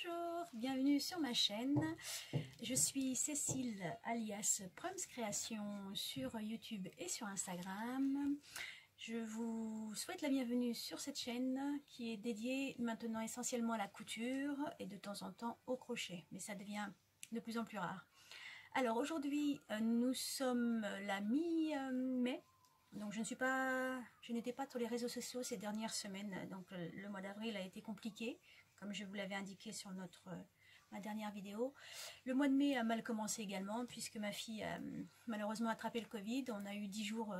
Bonjour, bienvenue sur ma chaîne. Je suis Cécile alias Prums Création sur YouTube et sur Instagram. Je vous souhaite la bienvenue sur cette chaîne qui est dédiée maintenant essentiellement à la couture et de temps en temps au crochet, mais ça devient de plus en plus rare. Alors aujourd'hui, nous sommes la mi-mai. Donc je n'étais pas sur les réseaux sociaux ces dernières semaines, donc le mois d'avril a été compliqué, comme je vous l'avais indiqué sur ma dernière vidéo. Le mois de mai a mal commencé également, puisque ma fille a malheureusement attrapé le Covid. On a eu 10 jours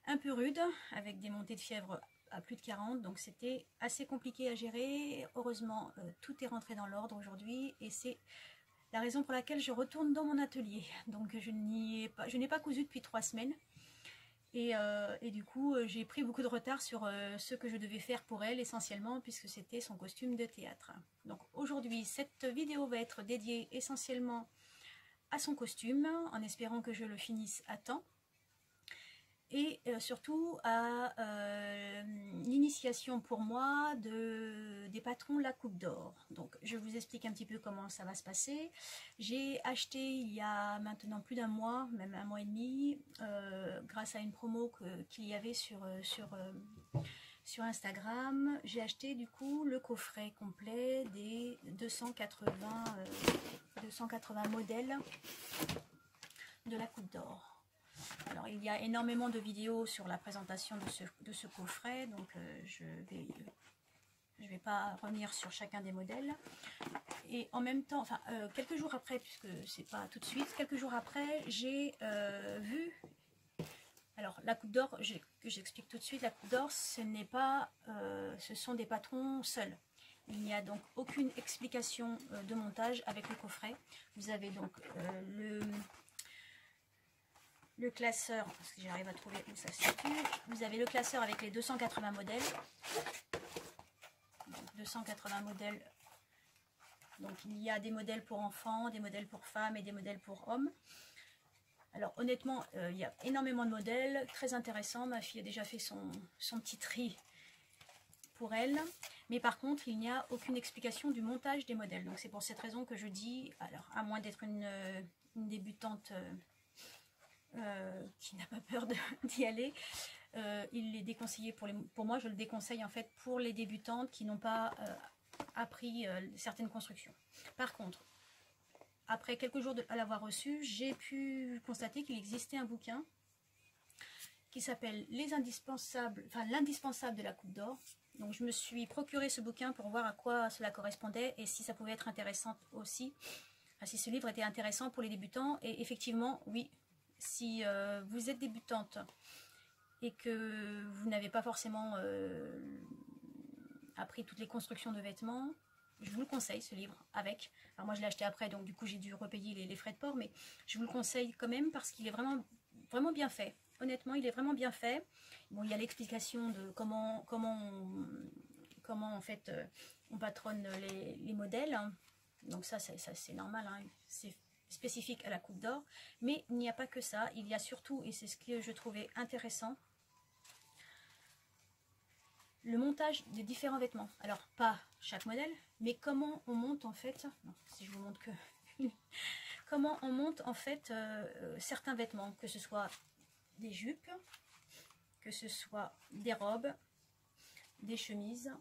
un peu rudes, avec des montées de fièvre à plus de 40, donc c'était assez compliqué à gérer. Heureusement, tout est rentré dans l'ordre aujourd'hui, et c'est la raison pour laquelle je retourne dans mon atelier. Donc je n'ai pas cousu depuis 3 semaines. Et du coup, j'ai pris beaucoup de retard sur ce que je devais faire pour elle, essentiellement, puisque c'était son costume de théâtre. Donc aujourd'hui, cette vidéo va être dédiée essentiellement à son costume, en espérant que je le finisse à temps. Et surtout à l'initiation pour moi des patrons La Coupe d'Or. Donc je vous explique un petit peu comment ça va se passer. J'ai acheté il y a maintenant plus d'un mois, même un mois et demi, grâce à une promo qu'il y avait sur Instagram. J'ai acheté du coup le coffret complet des 280 modèles de La Coupe d'Or. Alors il y a énormément de vidéos sur la présentation de ce coffret, donc je vais pas revenir sur chacun des modèles. Et en même temps, enfin quelques jours après, puisque c'est pas tout de suite, quelques jours après, j'ai vu. Alors la Coupe d'Or, que j'explique tout de suite, la Coupe d'Or, ce sont des patrons seuls. Il n'y a donc aucune explication de montage avec le coffret. Vous avez donc le classeur, parce que j'arrive à trouver où ça se situe. Vous avez le classeur avec les 280 modèles. Donc 280 modèles. Donc il y a des modèles pour enfants, des modèles pour femmes et des modèles pour hommes. Alors honnêtement, il y a énormément de modèles, très intéressants. Ma fille a déjà fait son petit tri pour elle. Mais par contre, il n'y a aucune explication du montage des modèles. Donc c'est pour cette raison que je dis, alors à moins d'être une débutante qui n'a pas peur d'y aller, il est déconseillé pour moi, je le déconseille en fait pour les débutantes qui n'ont pas appris certaines constructions. Par contre, après quelques jours à l'avoir reçu, j'ai pu constater qu'il existait un bouquin qui s'appelle l'indispensable de la Coupe d'Or. Donc je me suis procuré ce bouquin pour voir à quoi cela correspondait et si ça pouvait être intéressant aussi, enfin, si ce livre était intéressant pour les débutants. Et effectivement, oui. Si vous êtes débutante et que vous n'avez pas forcément appris toutes les constructions de vêtements, je vous le conseille, ce livre, avec. Alors moi je l'ai acheté après, donc du coup j'ai dû repayer les frais de port, mais je vous le conseille quand même parce qu'il est vraiment, vraiment bien fait. Honnêtement, il est vraiment bien fait. Bon, il y a l'explication de comment en fait on patronne les modèles, hein. Donc ça c'est normal, hein. C'est spécifique à la Coupe d'Or, mais il n'y a pas que ça, il y a surtout, et c'est ce que je trouvais intéressant, le montage des différents vêtements. Alors pas chaque modèle, mais comment on monte en fait, non, si je vous montre que comment on monte en fait certains vêtements, que ce soit des jupes, que ce soit des robes, des chemises.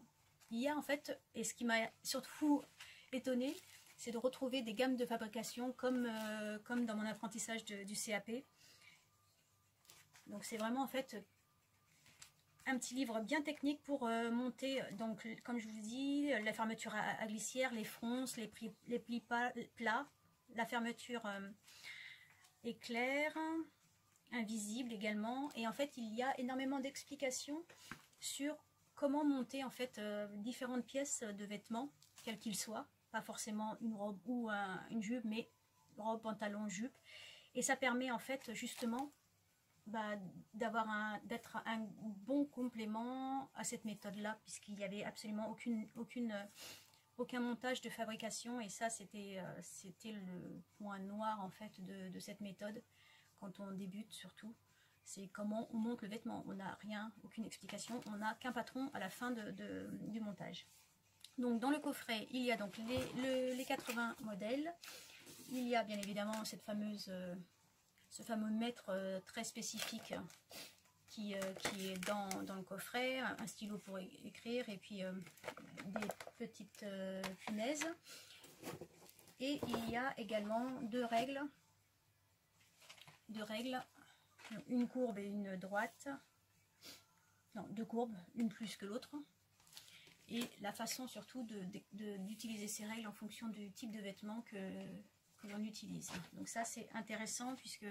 Il y a en fait, et ce qui m'a surtout étonnée, c'est de retrouver des gammes de fabrication comme dans mon apprentissage du CAP. Donc c'est vraiment en fait un petit livre bien technique pour monter, donc comme je vous dis, la fermeture à glissière, les fronces, les plis plats, la fermeture éclair, invisible également. Et en fait il y a énormément d'explications sur comment monter en fait différentes pièces de vêtements, quels qu'ils soient. Pas forcément une robe ou une jupe, mais robe, pantalon, jupe. Et ça permet en fait justement d'être un bon complément à cette méthode-là, puisqu'il n'y avait absolument aucun montage de fabrication. Et ça, c'était le point noir en fait de cette méthode, quand on débute surtout. C'est comment on monte le vêtement. On n'a rien, aucune explication. On n'a qu'un patron à la fin du montage. Donc dans le coffret, il y a donc les 80 modèles. Il y a bien évidemment ce fameux mètre très spécifique qui est dans le coffret, un stylo pour écrire et puis des petites punaises. Et il y a également deux règles, une courbe et une droite. Non, deux courbes, une plus que l'autre. Et la façon surtout d'utiliser ces règles en fonction du type de vêtement que l'on utilise. Donc ça c'est intéressant puisque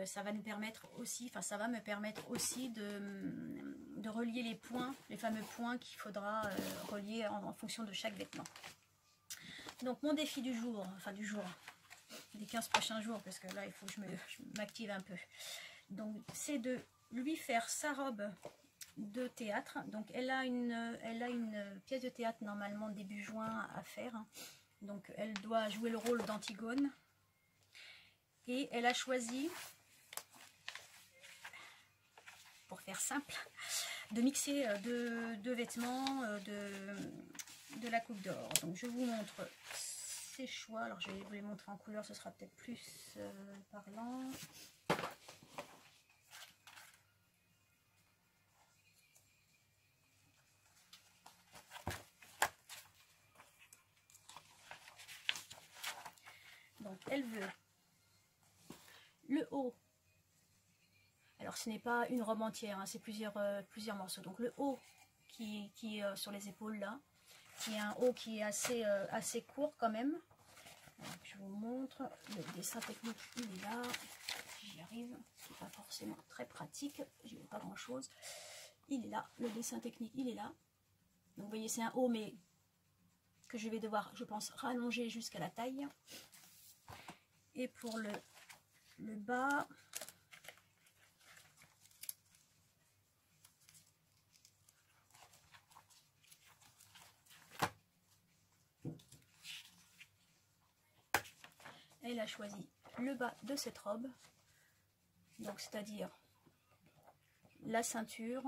ça va nous permettre aussi, enfin ça va me permettre aussi de relier les points, les fameux points qu'il faudra relier en fonction de chaque vêtement. Donc mon défi du jour, des 15 prochains jours, parce que là il faut que je m'active un peu. Donc c'est de lui faire sa robe de théâtre. Donc elle a une pièce de théâtre normalement début juin à faire. Donc elle doit jouer le rôle d'Antigone. Et elle a choisi, pour faire simple, de mixer deux vêtements de la Coupe d'Or. Donc je vous montre ces choix. Alors je vais vous les montrer en couleur, ce sera peut-être plus parlant. Donc elle veut le haut. Alors ce n'est pas une robe entière, hein, c'est plusieurs morceaux. Donc le haut qui est sur les épaules là, qui est un haut qui est assez court quand même. Donc, je vous montre, le dessin technique il est là, j'y arrive, c'est pas forcément très pratique, j'y vois pas grand chose. Il est là, le dessin technique il est là. Donc vous voyez c'est un haut mais que je vais devoir, je pense, rallonger jusqu'à la taille. Et pour le bas, elle a choisi le bas de cette robe, donc c'est-à-dire la ceinture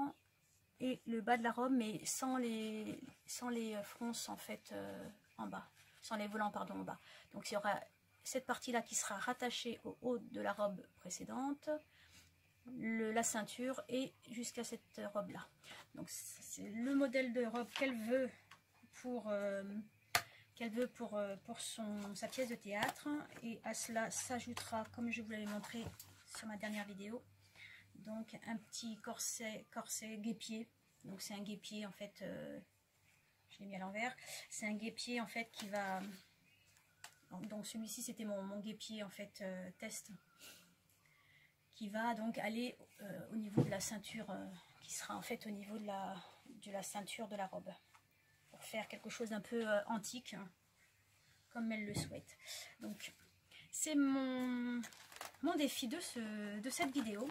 et le bas de la robe, mais sans les fronces en fait en bas, sans les volants pardon en bas. Donc il y aura cette partie là qui sera rattachée au haut de la robe précédente, la ceinture et jusqu'à cette robe là. Donc c'est le modèle de robe qu'elle veut pour sa pièce de théâtre, et à cela s'ajoutera, comme je vous l'avais montré sur ma dernière vidéo, donc un petit corset guêpier. Donc c'est un guêpier en fait, je l'ai mis à l'envers, c'est un guêpier en fait qui va, donc celui-ci c'était mon guêpier en fait test, qui va donc aller au niveau de la ceinture, qui sera en fait au niveau de la ceinture de la robe, pour faire quelque chose d'un peu antique, hein, comme elle le souhaite. Donc c'est mon défi de cette vidéo.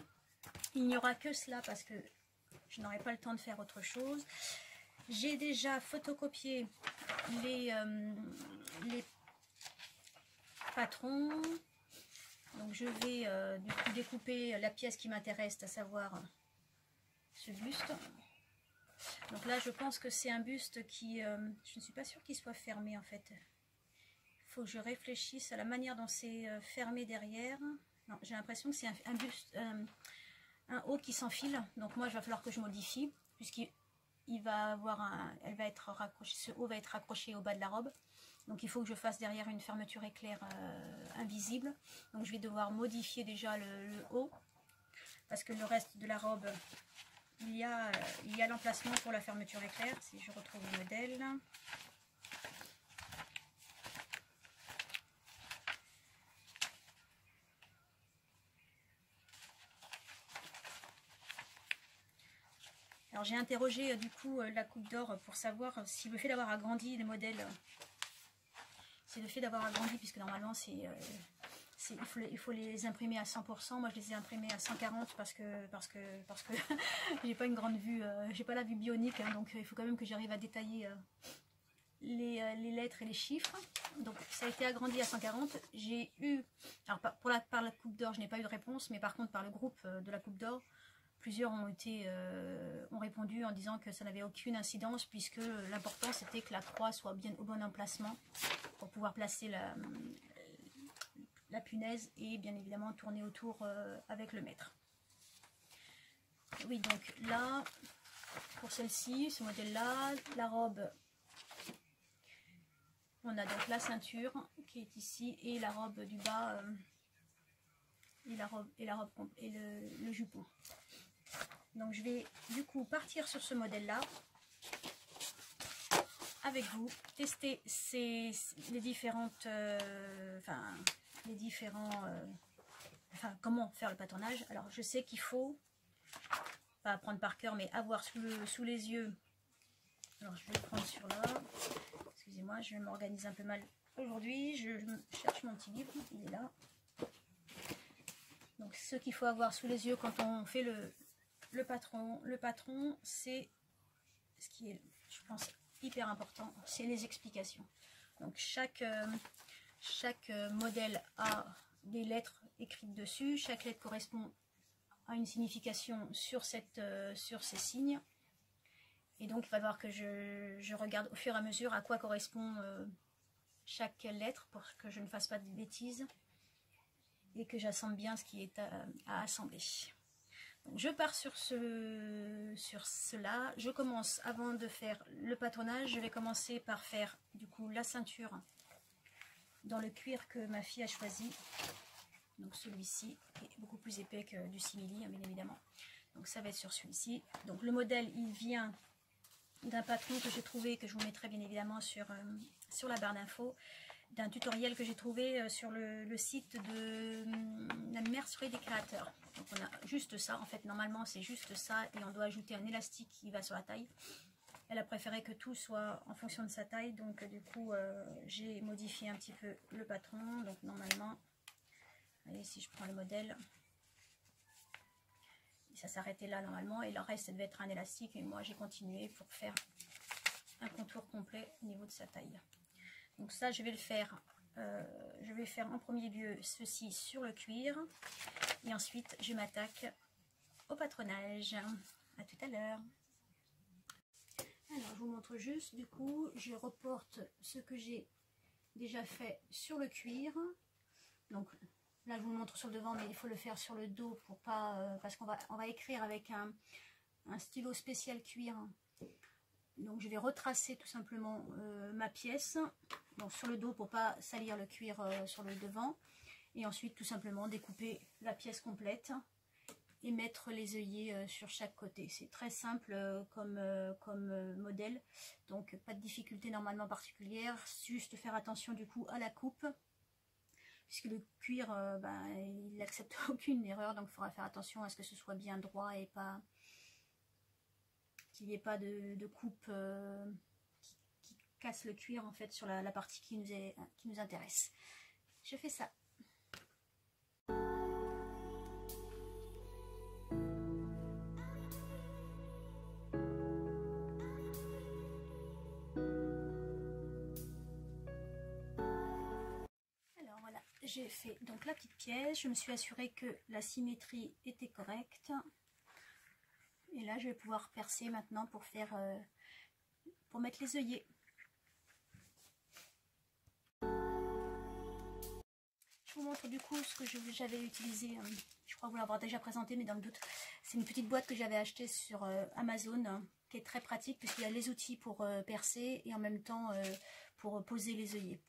Il n'y aura que cela parce que je n'aurai pas le temps de faire autre chose. J'ai déjà photocopié les patrons. Donc je vais du coup découper la pièce qui m'intéresse, à savoir ce buste. Donc là je pense que c'est un buste qui, je ne suis pas sûre qu'il soit fermé en fait. Il faut que je réfléchisse à la manière dont c'est fermé derrière. Non, j'ai l'impression que c'est un buste, un haut qui s'enfile. Donc moi il va falloir que je modifie, puisqu'il va avoir elle va être raccrochée, ce haut va être raccroché au bas de la robe. Donc il faut que je fasse derrière une fermeture éclair invisible. Donc je vais devoir modifier déjà le haut, parce que le reste de la robe, il y a l'emplacement pour la fermeture éclair, si je retrouve le modèle. Alors j'ai interrogé du coup la Coupe d'Or pour savoir si le fait d'avoir agrandi les modèles, c'est le fait d'avoir agrandi, puisque normalement il faut les imprimer à 100%. Moi je les ai imprimés à 140 parce que j'ai pas une grande vue, j'ai pas la vue bionique, hein, donc il faut quand même que j'arrive à détailler les lettres et les chiffres. Donc ça a été agrandi à 140. J'ai eu, alors par la Coupe d'Or je n'ai pas eu de réponse, mais par contre par le groupe de la Coupe d'Or, Plusieurs ont répondu en disant que ça n'avait aucune incidence puisque l'important c'était que la croix soit bien au bon emplacement pour pouvoir placer la punaise et bien évidemment tourner autour avec le mètre. Oui, donc là, pour celle-ci, ce modèle-là, la robe, on a donc la ceinture qui est ici et la robe du bas et le jupon. Donc je vais du coup partir sur ce modèle-là avec vous, tester les différentes, comment faire le patronage. Alors je sais qu'il faut pas apprendre par cœur, mais avoir sous les yeux. Alors je vais le prendre sur là. Excusez-moi, je m'organise un peu mal aujourd'hui. Je cherche mon petit livre, il est là. Donc ce qu'il faut avoir sous les yeux quand on fait le patron. Le patron, c'est ce qui est, je pense, hyper important, c'est les explications. Donc chaque modèle a des lettres écrites dessus. Chaque lettre correspond à une signification sur ces signes. Et donc il va falloir que je regarde au fur et à mesure à quoi correspond chaque lettre pour que je ne fasse pas de bêtises et que j'assemble bien ce qui est à assembler. Donc, je pars sur cela. Je commence, avant de faire le patronage, je vais commencer par faire du coup la ceinture dans le cuir que ma fille a choisi. Donc celui-ci est beaucoup plus épais que du simili, hein, bien évidemment. Donc ça va être sur celui-ci. Donc le modèle, il vient d'un patron que j'ai trouvé, que je vous mettrai bien évidemment sur la barre d'infos, d'un tutoriel que j'ai trouvé sur le site de la mercerie des créateurs. Donc on a juste ça, en fait normalement c'est juste ça et on doit ajouter un élastique qui va sur la taille. Elle a préféré que tout soit en fonction de sa taille, donc du coup j'ai modifié un petit peu le patron. Donc normalement, allez, si je prends le modèle, ça s'arrêtait là normalement et le reste ça devait être un élastique et moi j'ai continué pour faire un contour complet au niveau de sa taille. Donc ça je vais le faire, je vais faire en premier lieu ceci sur le cuir et ensuite je m'attaque au patronage. À tout à l'heure. Alors je vous montre juste, du coup je reporte ce que j'ai déjà fait sur le cuir. Donc là je vous le montre sur le devant, mais il faut le faire sur le dos pour pas parce qu'on va écrire avec un stylo spécial cuir. Donc je vais retracer tout simplement ma pièce, donc sur le dos pour pas salir le cuir sur le devant, et ensuite tout simplement découper la pièce complète et mettre les œillets sur chaque côté. C'est très simple comme modèle, donc pas de difficulté normalement particulière, juste faire attention du coup à la coupe, puisque le cuir il n'accepte aucune erreur, donc il faudra faire attention à ce que ce soit bien droit et pas qu'il n'y ait pas de coupe qui casse le cuir en fait sur la partie qui nous intéresse. Je fais ça. Alors voilà, j'ai fait donc la petite pièce, je me suis assurée que la symétrie était correcte. Et là, je vais pouvoir percer maintenant pour pour mettre les œillets. Je vous montre du coup ce que j'avais utilisé. Je crois vous l'avoir déjà présenté, mais dans le doute, c'est une petite boîte que j'avais achetée sur Amazon, qui est très pratique puisqu'il y a les outils pour percer et en même temps pour poser les œillets.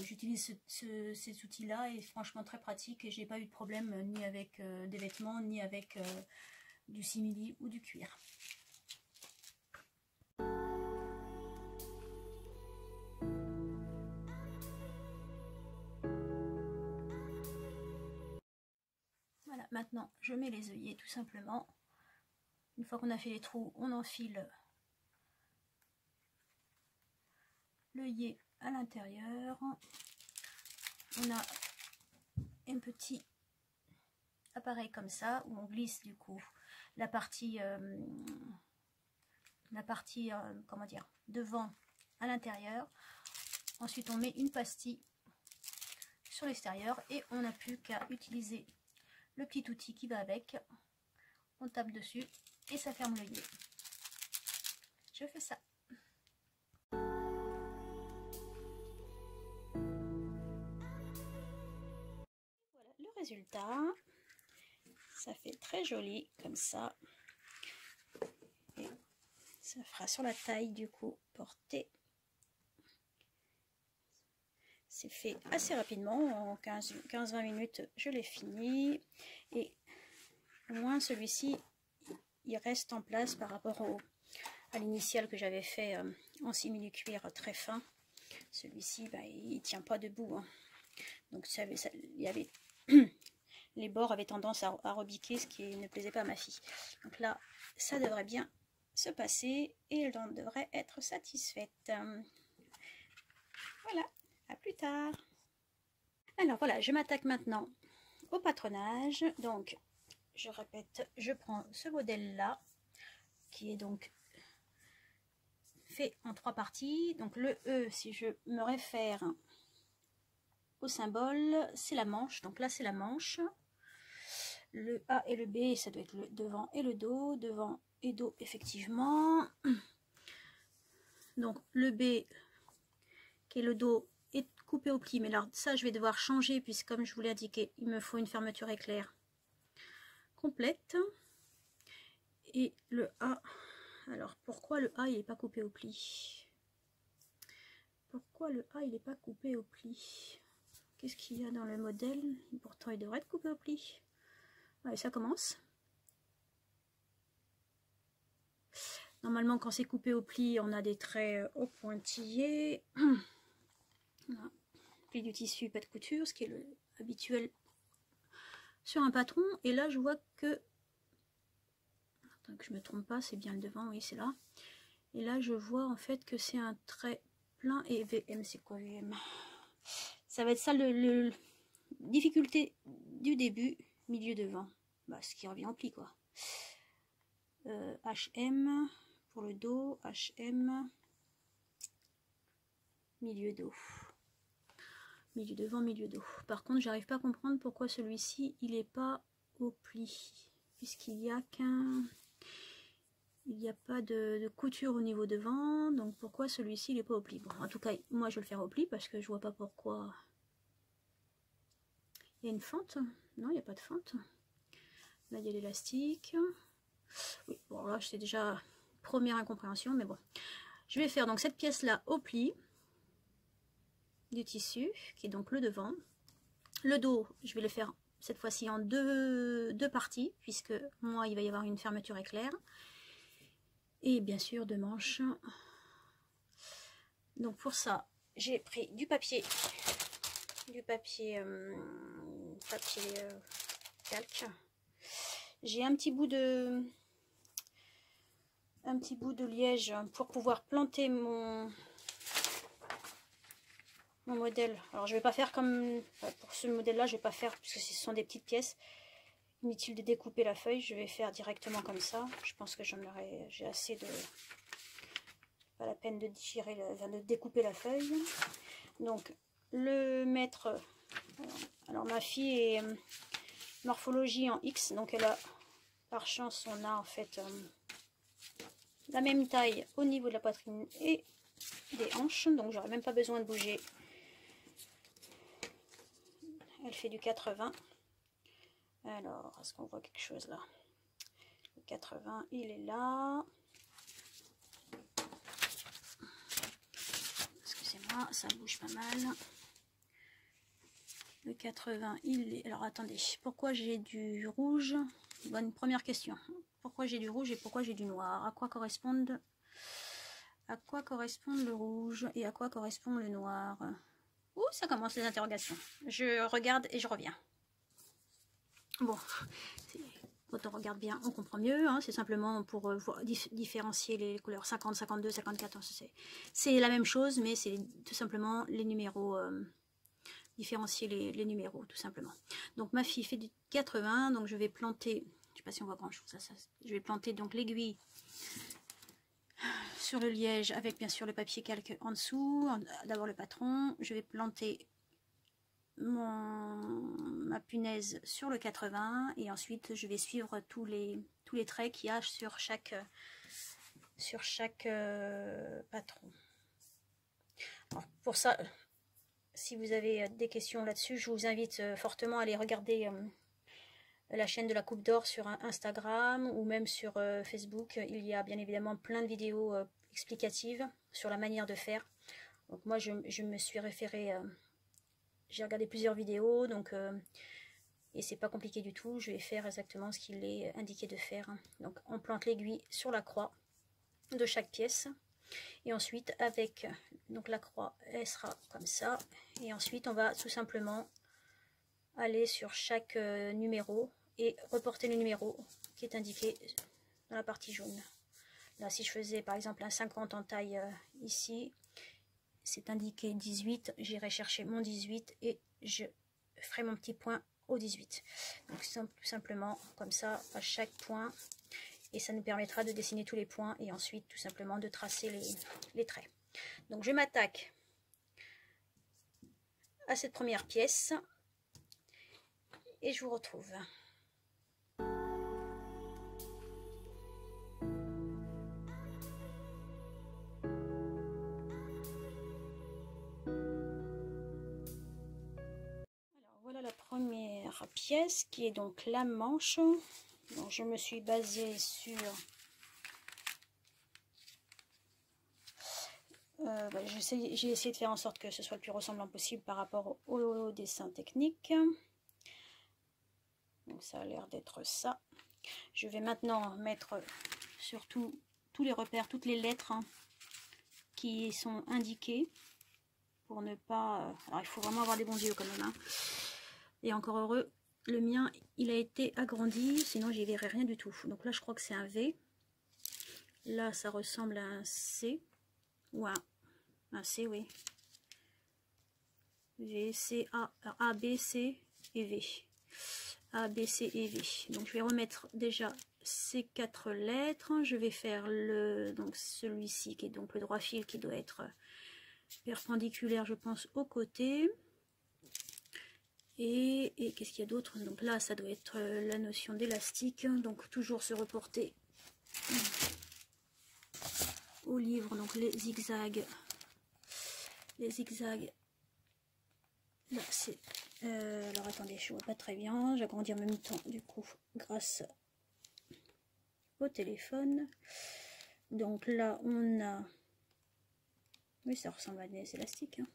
J'utilise ces outils-là et franchement très pratique et j'ai pas eu de problème ni avec des vêtements ni avec du simili ou du cuir. Voilà, maintenant je mets les œillets tout simplement. Une fois qu'on a fait les trous, on enfile l'œillet à l'intérieur. On a un petit appareil comme ça où on glisse du coup la partie comment dire, devant à l'intérieur. Ensuite on met une pastille sur l'extérieur et on n'a plus qu'à utiliser le petit outil qui va avec on tape dessus et ça ferme l'œillet. Je fais ça. Voilà le résultat. Ça fait très joli comme ça. Et ça fera sur la taille du coup portée. C'est fait assez rapidement, en 15-20 minutes je l'ai fini. Et au moins celui-ci il reste en place par rapport à l'initial que j'avais fait en simili-cuir très fin. Celui-ci bah, il tient pas debout, hein. Donc il y avait les bords avaient tendance à rebiquer, ce qui ne plaisait pas à ma fille. Donc là ça devrait bien se passer et elle devrait être satisfaite. Voilà, à plus tard. Alors voilà, je m'attaque maintenant au patronage. Donc je répète, je prends ce modèle là qui est donc fait en 3 parties. Donc le E, si je me réfère au symbole, c'est la manche. Donc là c'est la manche. Le A et le B, ça doit être le devant et le dos. Devant et dos effectivement. Donc le B qui est le dos est coupé au pli. Mais alors ça je vais devoir changer puisque comme je vous l'ai indiqué, il me faut une fermeture éclair complète. Et le A, alors pourquoi le A il n'est pas coupé au pli? Pourquoi le A il n'est pas coupé au pli? Qu'est-ce qu'il y a dans le modèle? Pourtant il devrait être coupé au pli. Allez, ça commence. Normalement quand c'est coupé au pli on a des traits au pointillés. Voilà. Pli du tissu, pas de couture, ce qui est le habituel sur un patron. Et là je vois que, attends que je me trompe pas, c'est bien le devant, oui c'est là. Et là je vois en fait que c'est un trait plein. Et VM, c'est quoi VM? Ça va être ça le difficulté du début, milieu devant. Bah, ce qui revient au pli quoi. HM pour le dos, HM, milieu dos. Milieu devant, milieu dos. Par contre, j'arrive pas à comprendre pourquoi celui-ci, il n'est pas au pli. Puisqu'il n'y a qu'un... Il n'y a pas de couture au niveau devant. Donc pourquoi celui-ci, il n'est pas au pli? Bon, en tout cas, moi, je vais le faire au pli parce que je vois pas pourquoi... Il y a une fente? Non, il n'y a pas de fente. Là, il y a l'élastique. Oui, bon, là, c'est déjà première incompréhension, mais bon. Je vais faire donc cette pièce-là au pli du tissu, qui est donc le devant. Le dos, je vais le faire cette fois-ci en deux parties, puisque moi, il va y avoir une fermeture éclair. Et bien sûr, 2 manches. Donc pour ça, j'ai pris du papier calque. J'ai un petit bout de liège pour pouvoir planter mon modèle. Alors je vais pas faire comme pour ce modèle là, je vais pas faire puisque ce sont des petites pièces. Inutile de découper la feuille, je vais faire directement comme ça. Je pense que j'ai assez de, pas la peine de déchirer, de découper la feuille. Donc le mettre, alors ma fille est morphologie en X, donc elle a, par chance on a en fait la même taille au niveau de la poitrine et des hanches, donc j'aurais même pas besoin de bouger. Elle fait du 80. Alors, est-ce qu'on voit quelque chose là? Le 80, il est là. Excusez-moi, ça bouge pas mal. Le 80, il est... Alors, attendez, pourquoi j'ai du rouge? Bonne première question. Pourquoi j'ai du rouge et pourquoi j'ai du noir? À quoi correspond le rouge et à quoi correspond le noir? Ouh, ça commence les interrogations. Je regarde et je reviens. Bon, quand on regarde bien, on comprend mieux. Hein, c'est simplement pour différencier les couleurs 50, 52, 54. C'est la même chose, mais c'est tout simplement les numéros, différencier les numéros, tout simplement. Donc ma fille fait du 80, donc je vais planter, je ne sais pas si on voit grand chose, je vais planter donc l'aiguille sur le liège avec bien sûr le papier calque en dessous. D'abord le patron, je vais planter ma punaise sur le 80 et ensuite je vais suivre tous les traits qu'il y a sur chaque patron. Alors, pour ça, si vous avez des questions là-dessus, je vous invite fortement à aller regarder la chaîne de la Coupe d'Or sur Instagram ou même sur Facebook. Il y a bien évidemment plein de vidéos explicatives sur la manière de faire. Donc moi je me suis référée, j'ai regardé plusieurs vidéos, donc et c'est pas compliqué du tout. Je vais faire exactement ce qu'il est indiqué de faire. Donc on plante l'aiguille sur la croix de chaque pièce et ensuite avec donc la croix elle sera comme ça et ensuite on va tout simplement aller sur chaque numéro et reporter le numéro qui est indiqué dans la partie jaune. Là si je faisais par exemple un 50 en taille ici, c'est indiqué 18, j'irai chercher mon 18 et je ferai mon petit point au 18. Donc tout simplement comme ça à chaque point. Et ça nous permettra de dessiner tous les points et ensuite tout simplement de tracer les traits. Donc je m'attaque à cette première pièce et je vous retrouve. Alors voilà la première pièce qui est donc la manche. Donc je me suis basée sur j'ai essayé de faire en sorte que ce soit le plus ressemblant possible par rapport au dessin technique. Donc ça a l'air d'être ça. Je vais maintenant mettre sur tous les repères, toutes les lettres qui sont indiquées pour ne pas... alors il faut vraiment avoir des bons yeux quand même. Hein. Et encore heureux, le mien il a été agrandi, sinon j'y verrai rien du tout. Donc là je crois que c'est un V. Là ça ressemble à un C. Ou un C, oui. V, C, A, B, C et V. A, B, C et V. Donc je vais remettre déjà ces 4 lettres. Je vais faire donc celui-ci qui est donc le droit fil qui doit être perpendiculaire, je pense, au côté. Et qu'est-ce qu'il y a d'autre? Donc là, ça doit être la notion d'élastique. Donc toujours se reporter au livre. Donc les zigzags. Les zigzags. Là, c'est... alors attendez, je vois pas très bien. J'agrandis en même temps, du coup, grâce au téléphone. Donc là, on a... oui, ça ressemble à des élastiques. Hein.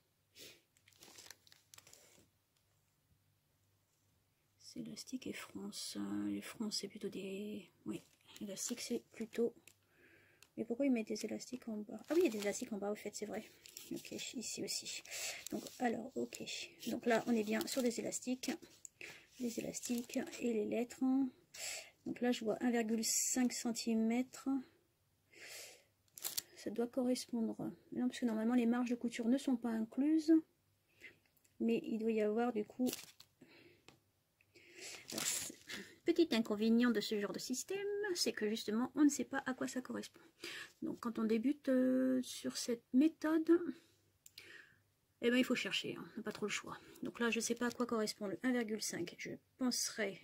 C'est élastique et France. Les France, c'est plutôt des... oui, élastique, c'est plutôt... mais pourquoi ils mettent des élastiques en bas? Ah oui, il y a des élastiques en bas, au fait, c'est vrai. Ok, ici aussi. Donc, alors, ok. Donc là, on est bien sur des élastiques. Les élastiques et les lettres. Donc là, je vois 1,5 cm. Ça doit correspondre. Non, parce que normalement, les marges de couture ne sont pas incluses. Mais il doit y avoir, du coup... alors, petit inconvénient de ce genre de système, c'est que justement, on ne sait pas à quoi ça correspond. Donc, quand on débute sur cette méthode, eh ben, il faut chercher, hein, on n'a pas trop le choix. Donc là, je ne sais pas à quoi correspond le 1,5. Je penserais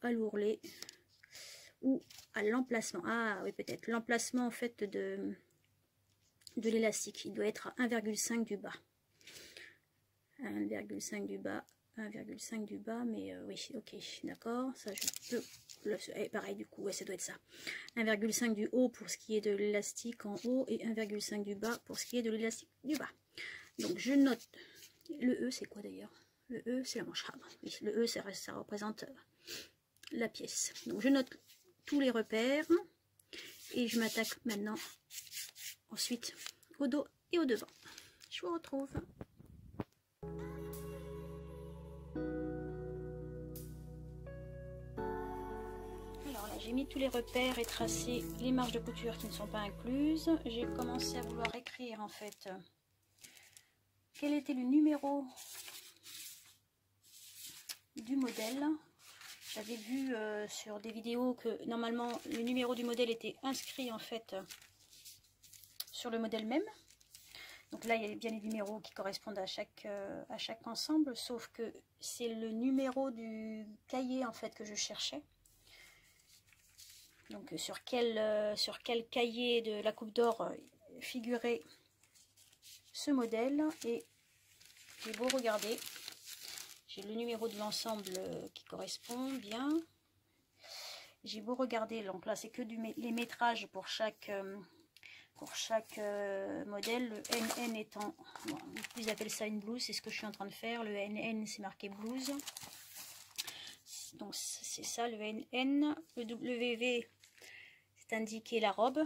à l'ourlet ou à l'emplacement. Ah oui, peut-être. L'emplacement, en fait, de l'élastique. Il doit être à 1,5 du bas. 1,5 du bas. 1,5 du bas, mais oui, ok, d'accord, ça je peux, pareil du coup, ouais, ça doit être ça. 1,5 du haut pour ce qui est de l'élastique en haut et 1,5 du bas pour ce qui est de l'élastique du bas. Donc je note, le E c'est quoi d'ailleurs? Le E c'est la manche. Ah, oui, le E ça représente la pièce. Donc je note tous les repères et je m'attaque maintenant ensuite au dos et au devant. Je vous retrouve. J'ai mis tous les repères et tracé les marges de couture qui ne sont pas incluses. J'ai commencé à vouloir écrire en fait quel était le numéro du modèle. J'avais vu sur des vidéos que normalement le numéro du modèle était inscrit en fait sur le modèle même. Donc là, il y a bien les numéros qui correspondent à chaque ensemble, sauf que c'est le numéro du cahier en fait que je cherchais. Donc sur quel cahier de la Coupe d'Or figurait ce modèle, et j'ai beau regarder, j'ai le numéro de l'ensemble qui correspond bien. J'ai beau regarder, donc là c'est que les métrages pour chaque modèle. Le NN étant, bon, ils appellent ça une blouse, c'est ce que je suis en train de faire. Le NN c'est marqué blouse, donc c'est ça le NN. Le WV c'est indiqué la robe,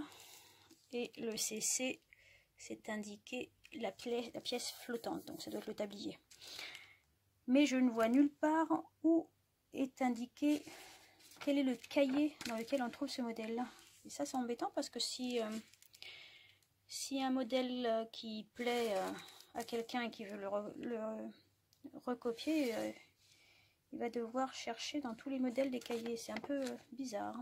et le CC c'est indiqué la pièce flottante, donc ça doit être le tablier. Mais je ne vois nulle part où est indiqué quel est le cahier dans lequel on trouve ce modèle là. Et ça c'est embêtant, parce que si un modèle qui plaît à quelqu'un et qui veut le recopier, il va devoir chercher dans tous les modèles des cahiers. C'est un peu bizarre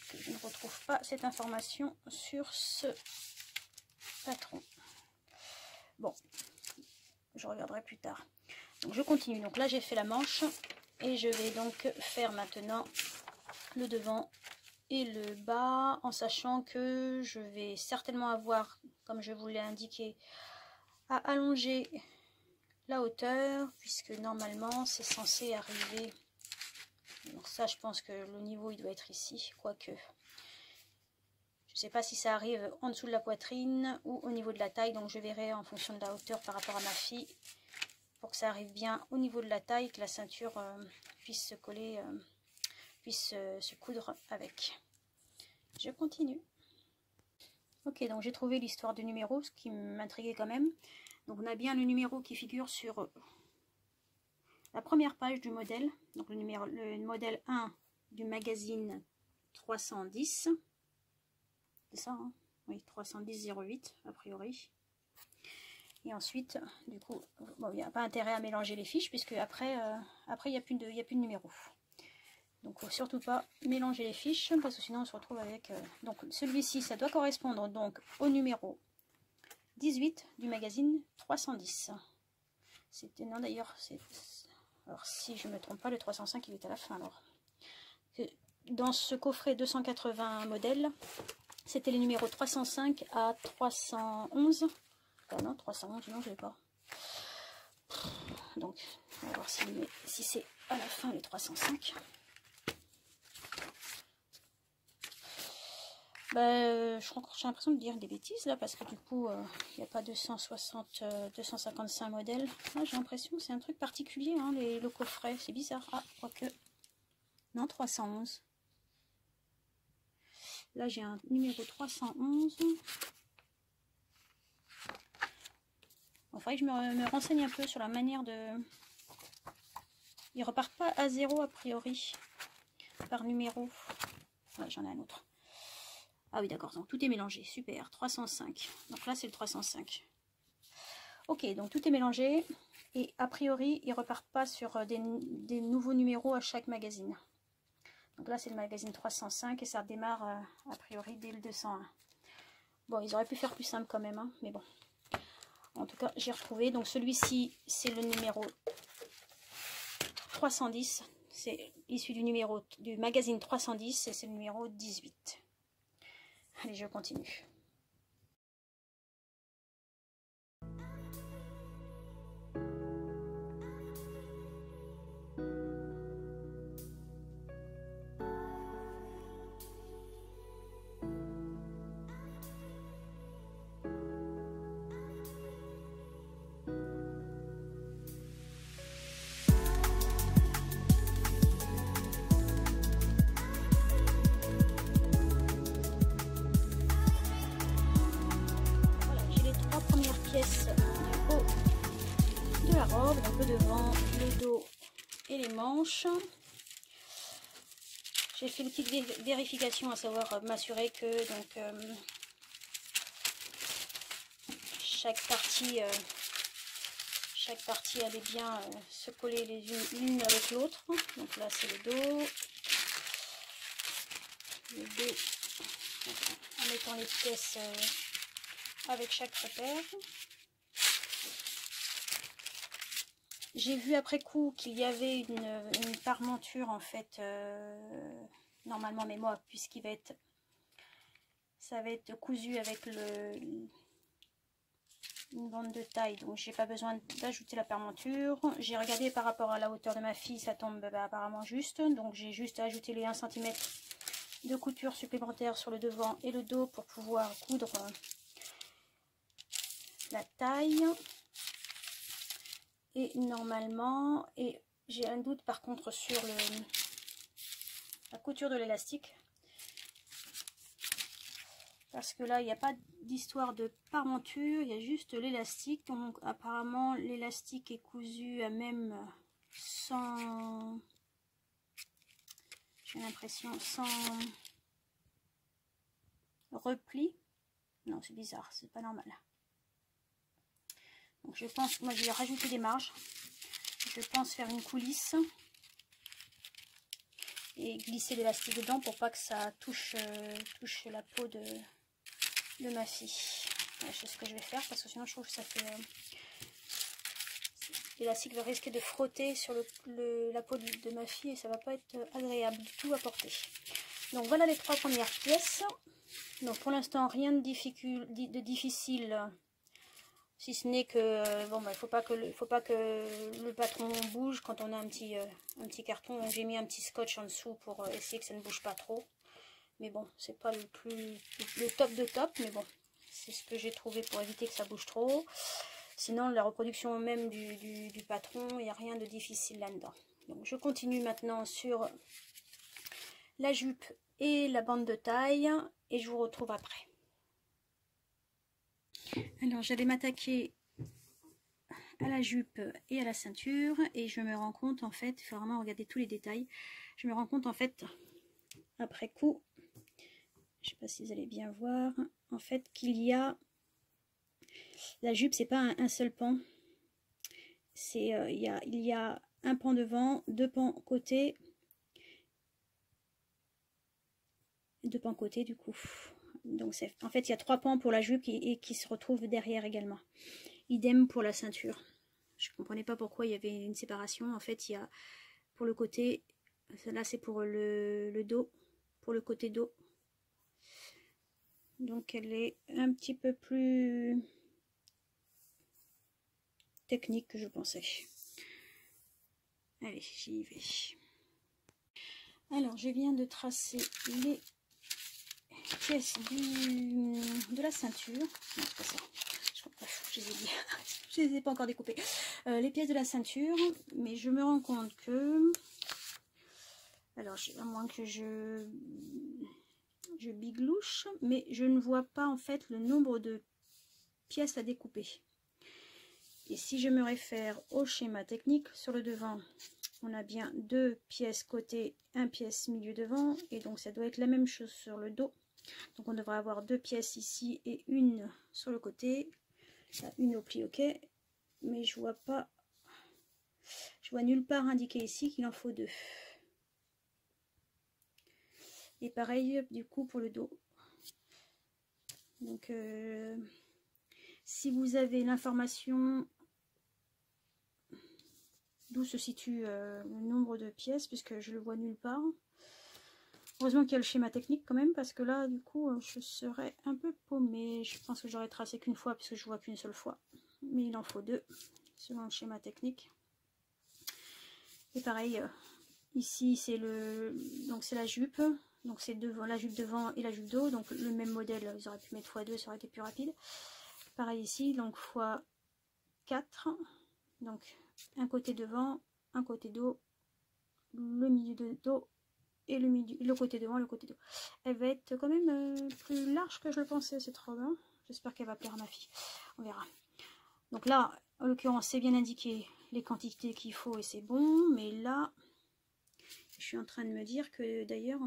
que je ne retrouve pas cette information sur ce patron. Bon, je regarderai plus tard. Donc je continue. Donc là j'ai fait la manche, et je vais donc faire maintenant le devant et le bas, en sachant que je vais certainement avoir, comme je vous l'ai indiqué, à allonger la hauteur, puisque normalement c'est censé arriver. Donc ça, je pense que le niveau il doit être ici, quoique je ne sais pas si ça arrive en dessous de la poitrine ou au niveau de la taille, donc je verrai en fonction de la hauteur par rapport à ma fille, pour que ça arrive bien au niveau de la taille, que la ceinture puisse se coller, puisse se coudre avec. Je continue. Ok, donc j'ai trouvé l'histoire du numéro, ce qui m'intriguait quand même. Donc on a bien le numéro qui figure sur la première page du modèle, donc le modèle 1 du magazine 310. C'est ça, hein? Oui, 310-08 a priori. Et ensuite, du coup, bon, il n'y a pas intérêt à mélanger les fiches, puisque après il n'y a plus de numéro. Donc il ne faut surtout pas mélanger les fiches, parce que sinon on se retrouve avec... donc celui-ci, ça doit correspondre donc au numéro 18 du magazine 310. C'était, non d'ailleurs, c'est... Alors si je ne me trompe pas, le 305 il est à la fin alors. Dans ce coffret 280 modèles, c'était les numéros 305 à 311. Ah non, 311, non je l'ai pas. Donc on va voir si c'est à la fin les 305. J'ai l'impression de dire des bêtises là, parce que du coup il n'y a pas 255 modèles. Ah, j'ai l'impression que c'est un truc particulier, hein, le coffret, c'est bizarre. Ah, quoique, non, 311. Là j'ai un numéro 311. Il faudrait que je me renseigne un peu sur la manière de... Ils repartent pas à 0 a priori par numéro. Ouais, j'en ai un autre. Ah oui, d'accord, donc tout est mélangé, super, 305. Donc là, c'est le 305. Ok, donc tout est mélangé. Et a priori, ils repartent pas sur des nouveaux numéros à chaque magazine. Donc là, c'est le magazine 305 et ça démarre a priori dès le 201. Bon, ils auraient pu faire plus simple quand même, hein, mais bon. En tout cas, j'ai retrouvé. Donc celui-ci, c'est le numéro 310. C'est issu du magazine 310 et c'est le numéro 18. Allez, je continue. Pièces du haut de la robe, donc le devant, le dos et les manches. J'ai fait une petite vérification, à savoir m'assurer que donc chaque partie allait bien se coller les unes l'une avec l'autre. Donc là c'est le dos, en mettant les pièces avec chaque repère. J'ai vu après coup qu'il y avait une parmenture en fait, normalement, mais moi, puisqu'il va être, ça va être cousu avec une bande de taille, donc j'ai pas besoin d'ajouter la parmenture. J'ai regardé par rapport à la hauteur de ma fille, ça tombe apparemment juste, donc j'ai juste ajouté les 1 cm de couture supplémentaire sur le devant et le dos pour pouvoir coudre la taille. Et normalement, et j'ai un doute par contre sur la couture de l'élastique, parce que là il n'y a pas d'histoire de parmenture, il y a juste l'élastique. Donc apparemment l'élastique est cousu à même sans, j'ai l'impression, sans repli. Non, c'est bizarre, c'est pas normal. Donc je pense, moi je vais rajouter des marges. Je pense faire une coulisse et glisser l'élastique dedans pour pas que ça touche la peau de ma fille. Ouais, c'est ce que je vais faire parce que sinon je trouve que ça fait... l'élastique va risquer de frotter sur la peau de ma fille et ça va pas être agréable du tout à porter. Donc voilà les 3 premières pièces. Donc pour l'instant rien de difficile. Si ce n'est que, bon, bah, faut pas que le patron bouge quand on a un petit carton. Donc j'ai mis un petit scotch en dessous pour essayer que ça ne bouge pas trop. Mais bon, c'est pas le top de top, mais bon, c'est ce que j'ai trouvé pour éviter que ça bouge trop. Sinon, la reproduction même du patron, il n'y a rien de difficile là-dedans. Donc je continue maintenant sur la jupe et la bande de taille et je vous retrouve après. Alors j'allais m'attaquer à la jupe et à la ceinture et je me rends compte en fait, il faut vraiment regarder tous les détails, je me rends compte en fait après coup, je sais pas si vous allez bien voir, en fait qu'il y a, la jupe c'est pas un seul pan, c'est il y a un pan devant, 2 pans côté, 2 pans côté du coup. Donc en fait il y a 3 pans pour la jupe qui se retrouvent derrière également. Idem pour la ceinture. Je ne comprenais pas pourquoi il y avait une séparation. En fait il y a pour le côté, là c'est pour le dos, pour le côté dos. Donc elle est un petit peu plus technique que je pensais. Allez, j'y vais. Alors je viens de tracer les pièces de la ceinture. Non, c'est pas ça. Je les ai dit. Je les ai pas encore découpées. Les pièces de la ceinture, mais je me rends compte que, alors à moins que je biglouche, mais je ne vois pas en fait le nombre de pièces à découper. Et si je me réfère au schéma technique, sur le devant on a bien 2 pièces côté, 1 pièce milieu devant, et donc ça doit être la même chose sur le dos. Donc on devrait avoir 2 pièces ici et une sur le côté, une au pli, ok, mais je vois pas, je vois nulle part indiqué ici qu'il en faut 2. Et pareil du coup pour le dos. Donc si vous avez l'information d'où se situe le nombre de pièces, puisque je le vois nulle part. Heureusement qu'il y a le schéma technique quand même, parce que là du coup je serais un peu paumée. Je pense que j'aurais tracé qu'une fois puisque je vois qu'une seule fois, mais il en faut 2 selon le schéma technique. Et pareil ici c'est donc c'est la jupe, donc c'est devant, la jupe devant et la jupe dos, donc le même modèle, ils auraient pu mettre x2, ça aurait été plus rapide. Pareil ici, donc x4, donc un côté devant, un côté dos, le milieu de dos et le côté devant, le côté dos. Elle va être quand même plus large que je le pensais cette robe, hein. J'espère qu'elle va plaire à ma fille, on verra. Donc là en l'occurrence c'est bien indiqué les quantités qu'il faut et c'est bon, mais là je suis en train de me dire que d'ailleurs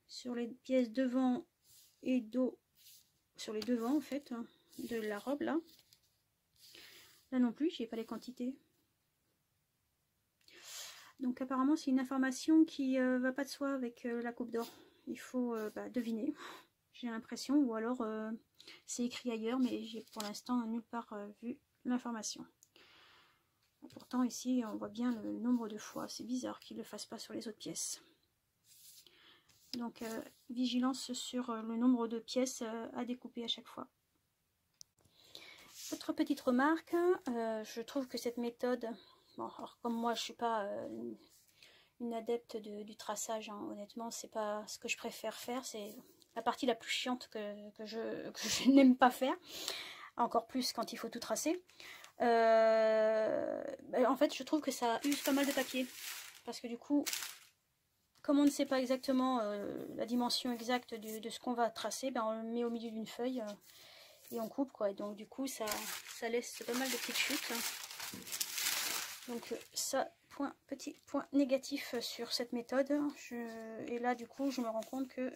sur les pièces devant et dos, sur les devants en fait de la robe là non plus j'ai pas les quantités. Donc apparemment c'est une information qui va pas de soi avec la coupe d'or. Il faut deviner. j'ai l'impression, ou alors c'est écrit ailleurs, mais j'ai pour l'instant nulle part vu l'information. Pourtant ici on voit bien le nombre de fois, c'est bizarre qu'ils ne le fassent pas sur les autres pièces. Donc vigilance sur le nombre de pièces à découper à chaque fois. Autre petite remarque, je trouve que cette méthode, bon, alors comme moi je suis pas une adepte du traçage, hein, honnêtement c'est pas ce que je préfère faire, c'est la partie la plus chiante que je n'aime pas faire, encore plus quand il faut tout tracer. En fait je trouve que ça use pas mal de papier, parce que du coup, comme on ne sait pas exactement la dimension exacte de ce qu'on va tracer, ben on le met au milieu d'une feuille et on coupe, quoi. Et donc du coup ça laisse pas mal de petites chutes. Donc ça, petit point négatif sur cette méthode. Et là du coup je me rends compte que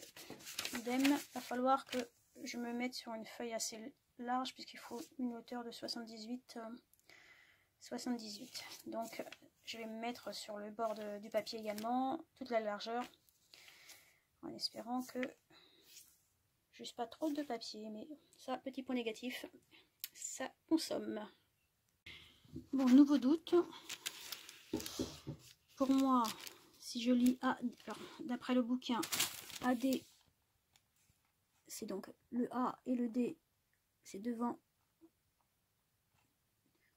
idem, va falloir que je me mette sur une feuille assez large, puisqu'il faut une hauteur de 78. Donc je vais me mettre sur le bord du papier également, toute la largeur, en espérant que juste pas trop de papier, mais ça, petit point négatif, ça consomme. Bon, nouveau doute. Pour moi, si je lis d'après le bouquin, AD, c'est donc le A et le D, c'est devant,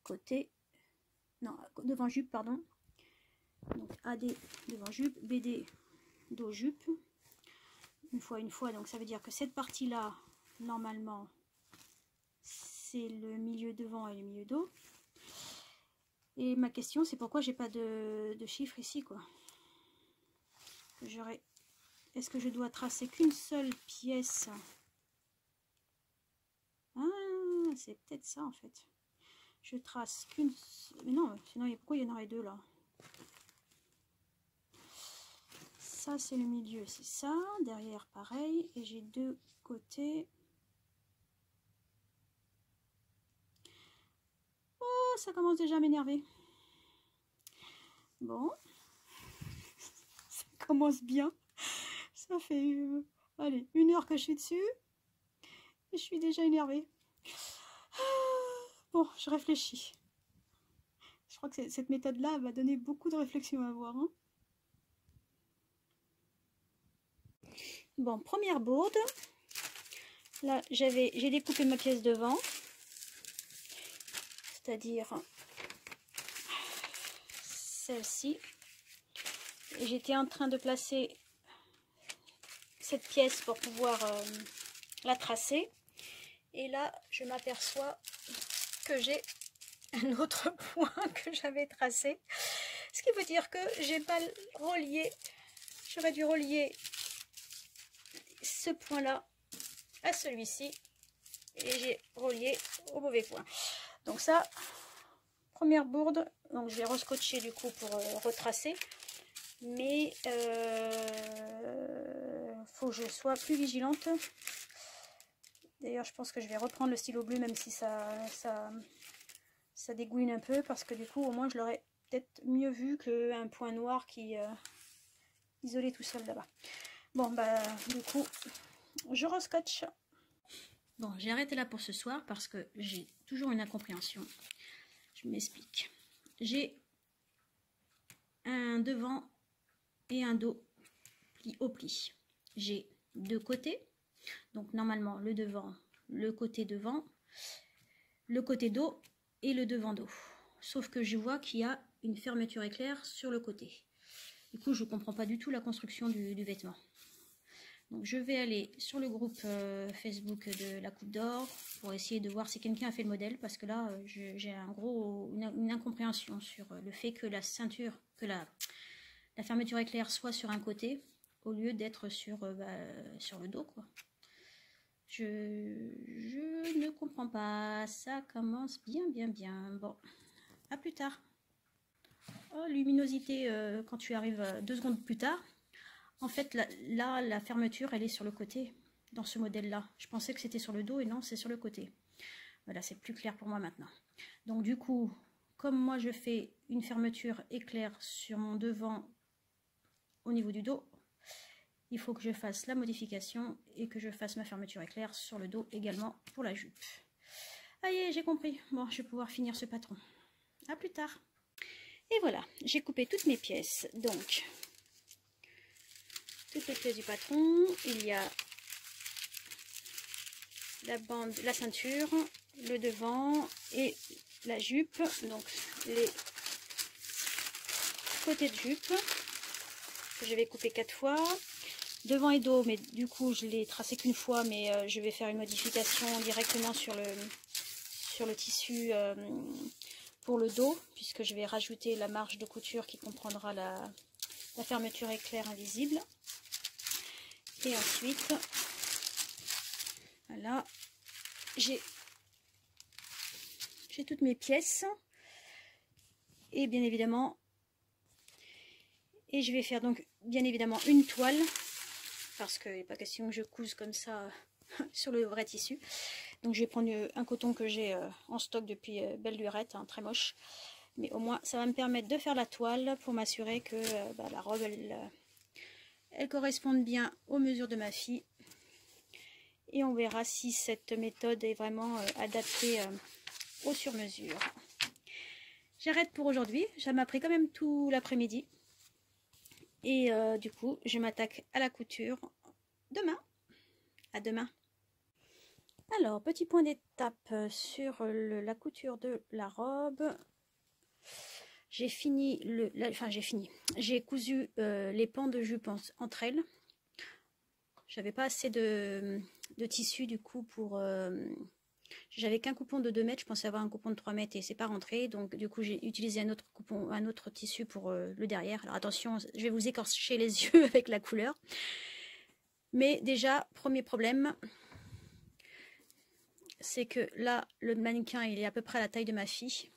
côté, non, devant jupe, pardon. Donc AD devant jupe, BD dos jupe. Une fois, donc ça veut dire que cette partie-là, normalement, c'est le milieu devant et le milieu dos. Et ma question, c'est pourquoi j'ai pas de chiffre ici, quoi. Est-ce que je dois tracer qu'une seule pièce? Ah, c'est peut-être ça, en fait. Je trace qu'une... Mais non, sinon, pourquoi il y en aurait deux, là? Ça, c'est le milieu, c'est ça. Derrière, pareil. Et j'ai deux côtés. Oh, ça commence déjà à m'énerver. Bon. Ça commence bien. Ça fait, allez, 1 heure que je suis dessus. Et je suis déjà énervée. Bon, je réfléchis. Je crois que cette méthode-là va donner beaucoup de réflexion à avoir. Hein. Bon, première bourde. Là, j'ai découpé ma pièce devant. C'est-à-dire celle-ci. Et j'étais en train de placer cette pièce pour pouvoir la tracer. Et là, je m'aperçois que j'ai un autre point que j'avais tracé. Ce qui veut dire que j'ai pas relié. J'aurais dû relier ce point-là à celui-ci. Et j'ai relié au mauvais point. Donc ça, première bourde. Donc je vais rescotcher du coup pour retracer. Mais faut que je sois plus vigilante. D'ailleurs, je pense que je vais reprendre le stylo bleu, même si ça dégouline un peu, parce que du coup, au moins, je l'aurais peut-être mieux vu qu'un point noir qui isolé tout seul là-bas. Bon, bah, du coup, je rescotche. Bon, j'ai arrêté là pour ce soir parce que j'ai toujours une incompréhension. Je m'explique. J'ai un devant et un dos pli au pli. J'ai deux côtés. Donc normalement le devant, le côté devant, le côté dos et le devant dos. Sauf que je vois qu'il y a une fermeture éclair sur le côté. Du coup je ne comprends pas du tout la construction du vêtement. Donc je vais aller sur le groupe Facebook de la Coupe d'Or pour essayer de voir si quelqu'un a fait le modèle. Parce que là j'ai une incompréhension sur le fait que la ceinture, que la fermeture éclair soit sur un côté au lieu d'être sur le dos, quoi. Je ne comprends pas. Ça commence bien. Bon, à plus tard. Oh, luminosité quand tu arrives 2 secondes plus tard. En fait, là, la fermeture, elle est sur le côté, dans ce modèle-là. Je pensais que c'était sur le dos et non, c'est sur le côté. Voilà, c'est plus clair pour moi maintenant. Donc du coup, comme moi je fais une fermeture éclair sur mon devant au niveau du dos, il faut que je fasse la modification et que je fasse ma fermeture éclair sur le dos également pour la jupe. Allez, j'ai compris. Bon, je vais pouvoir finir ce patron. À plus tard. Et voilà, j'ai coupé toutes mes pièces. Donc, toutes les pièces du patron. Il y a la bande, la ceinture, le devant et la jupe. Donc, les côtés de jupe que je vais couper 4 fois. Devant et dos, mais du coup, je l'ai tracé qu'une fois, mais je vais faire une modification directement sur le tissu pour le dos, puisque je vais rajouter la marge de couture qui comprendra la fermeture éclair invisible. Et ensuite, voilà, j'ai toutes mes pièces. Et bien évidemment, je vais faire donc bien évidemment une toile, parce qu'il n'est pas question que je couse comme ça sur le vrai tissu. Donc je vais prendre un coton que j'ai en stock depuis belle lurette, hein, très moche. Mais au moins ça va me permettre de faire la toile pour m'assurer que la robe elle corresponde bien aux mesures de ma fille. Et on verra si cette méthode est vraiment adaptée au sur-mesure. J'arrête pour aujourd'hui, ça m'a pris quand même tout l'après-midi. Et du coup je m'attaque à la couture demain. À demain. Alors, petit point d'étape sur la couture de la robe. J'ai fini, j'ai cousu les pans de jupe entre elles. J'avais pas assez de tissu du coup pour... j'avais qu'un coupon de 2 mètres, je pensais avoir un coupon de 3 mètres et c'est pas rentré. Donc du coup j'ai utilisé un autre tissu pour le derrière. Alors attention, je vais vous écorcher les yeux avec la couleur. Mais déjà, premier problème... c'est que là, le mannequin, il est à peu près à la taille de ma fille.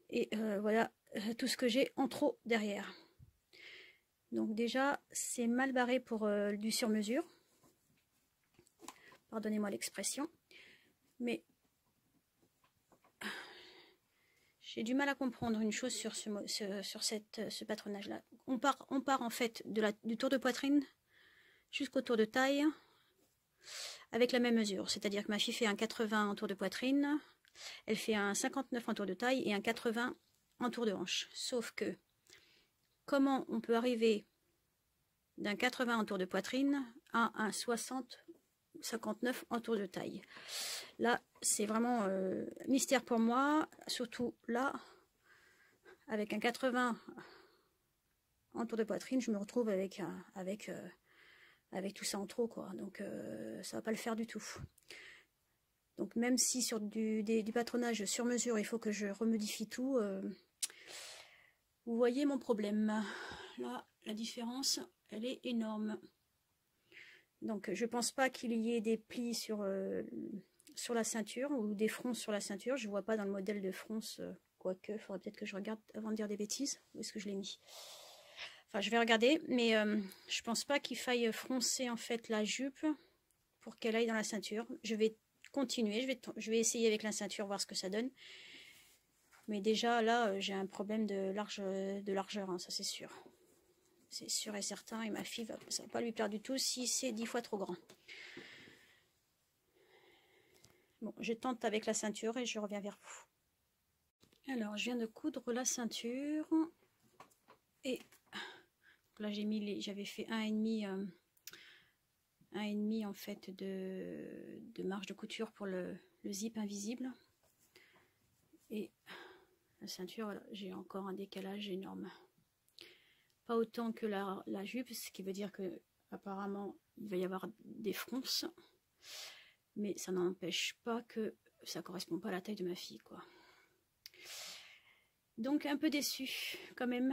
Et voilà tout ce que j'ai en trop derrière. Donc déjà, c'est mal barré pour du sur-mesure. Pardonnez-moi l'expression. Mais j'ai du mal à comprendre une chose sur ce patronage-là. On part en fait du tour de poitrine jusqu'au tour de taille avec la même mesure. C'est-à-dire que ma fille fait un 80 en tour de poitrine, elle fait un 59 en tour de taille et un 80 en tour de hanche. Sauf que, comment on peut arriver d'un 80 en tour de poitrine à un 59 en tour de taille? Là, c'est vraiment mystère pour moi, surtout là, avec un 80 en tour de poitrine, je me retrouve avec tout ça en trop, quoi. Donc, ça va pas le faire du tout. Donc même si sur du patronage sur mesure, il faut que je remodifie tout, vous voyez mon problème. Là, la différence, elle est énorme. Donc je pense pas qu'il y ait des plis sur la ceinture ou des fronces sur la ceinture. Je vois pas dans le modèle de fronce, quoique, il faudrait peut-être que je regarde avant de dire des bêtises. Où est-ce que je l'ai mis? Enfin, je vais regarder, mais je pense pas qu'il faille froncer en fait la jupe pour qu'elle aille dans la ceinture. Je vais continuer, je vais essayer avec la ceinture, voir ce que ça donne. Mais déjà là, j'ai un problème de largeur, hein, ça c'est sûr. C'est sûr et certain, et ma fille, ça va pas lui plaire du tout si c'est 10 fois trop grand. Bon, je tente avec la ceinture et je reviens vers vous. Alors, je viens de coudre la ceinture. Et là, j'avais fait 1,5 en fait de marge de couture pour le zip invisible. Et la ceinture, voilà, j'ai encore un décalage énorme. Pas autant que la jupe, ce qui veut dire que apparemment il va y avoir des fronces, mais ça n'empêche pas que ça correspond pas à la taille de ma fille, quoi. Donc un peu déçue quand même,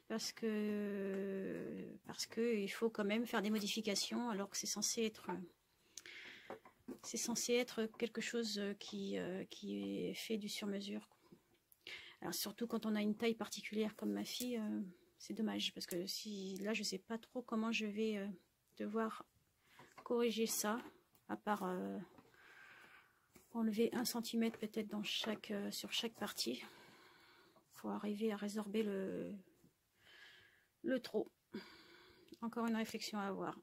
parce que il faut quand même faire des modifications alors que c'est censé être quelque chose qui est fait du sur-mesure. Alors surtout quand on a une taille particulière comme ma fille, c'est dommage, parce que là je sais pas trop comment je vais devoir corriger ça, à part enlever 1 cm peut-être sur chaque partie pour arriver à résorber le trop. encore une réflexion à avoir.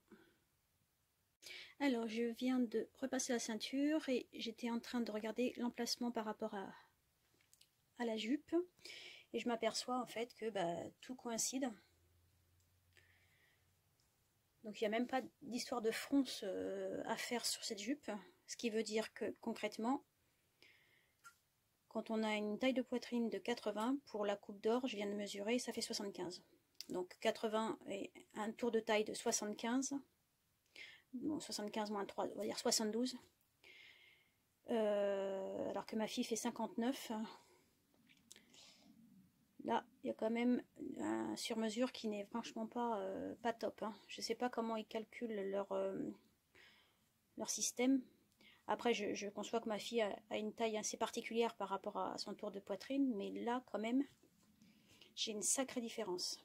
Alors, je viens de repasser la ceinture et j'étais en train de regarder l'emplacement par rapport à la jupe. Et je m'aperçois en fait que tout coïncide. Donc il n'y a même pas d'histoire de fronce à faire sur cette jupe. Ce qui veut dire que concrètement, quand on a une taille de poitrine de 80, pour la coupe d'or, je viens de mesurer, ça fait 75. Donc 80 et un tour de taille de 75. Bon, 75 moins 3, on va dire 72. Alors que ma fille fait 59. Là, il y a quand même un sur-mesure qui n'est franchement pas top. Hein. Je ne sais pas comment ils calculent leur système. Après, je conçois que ma fille a une taille assez particulière par rapport à son tour de poitrine. Mais là, quand même, j'ai une sacrée différence.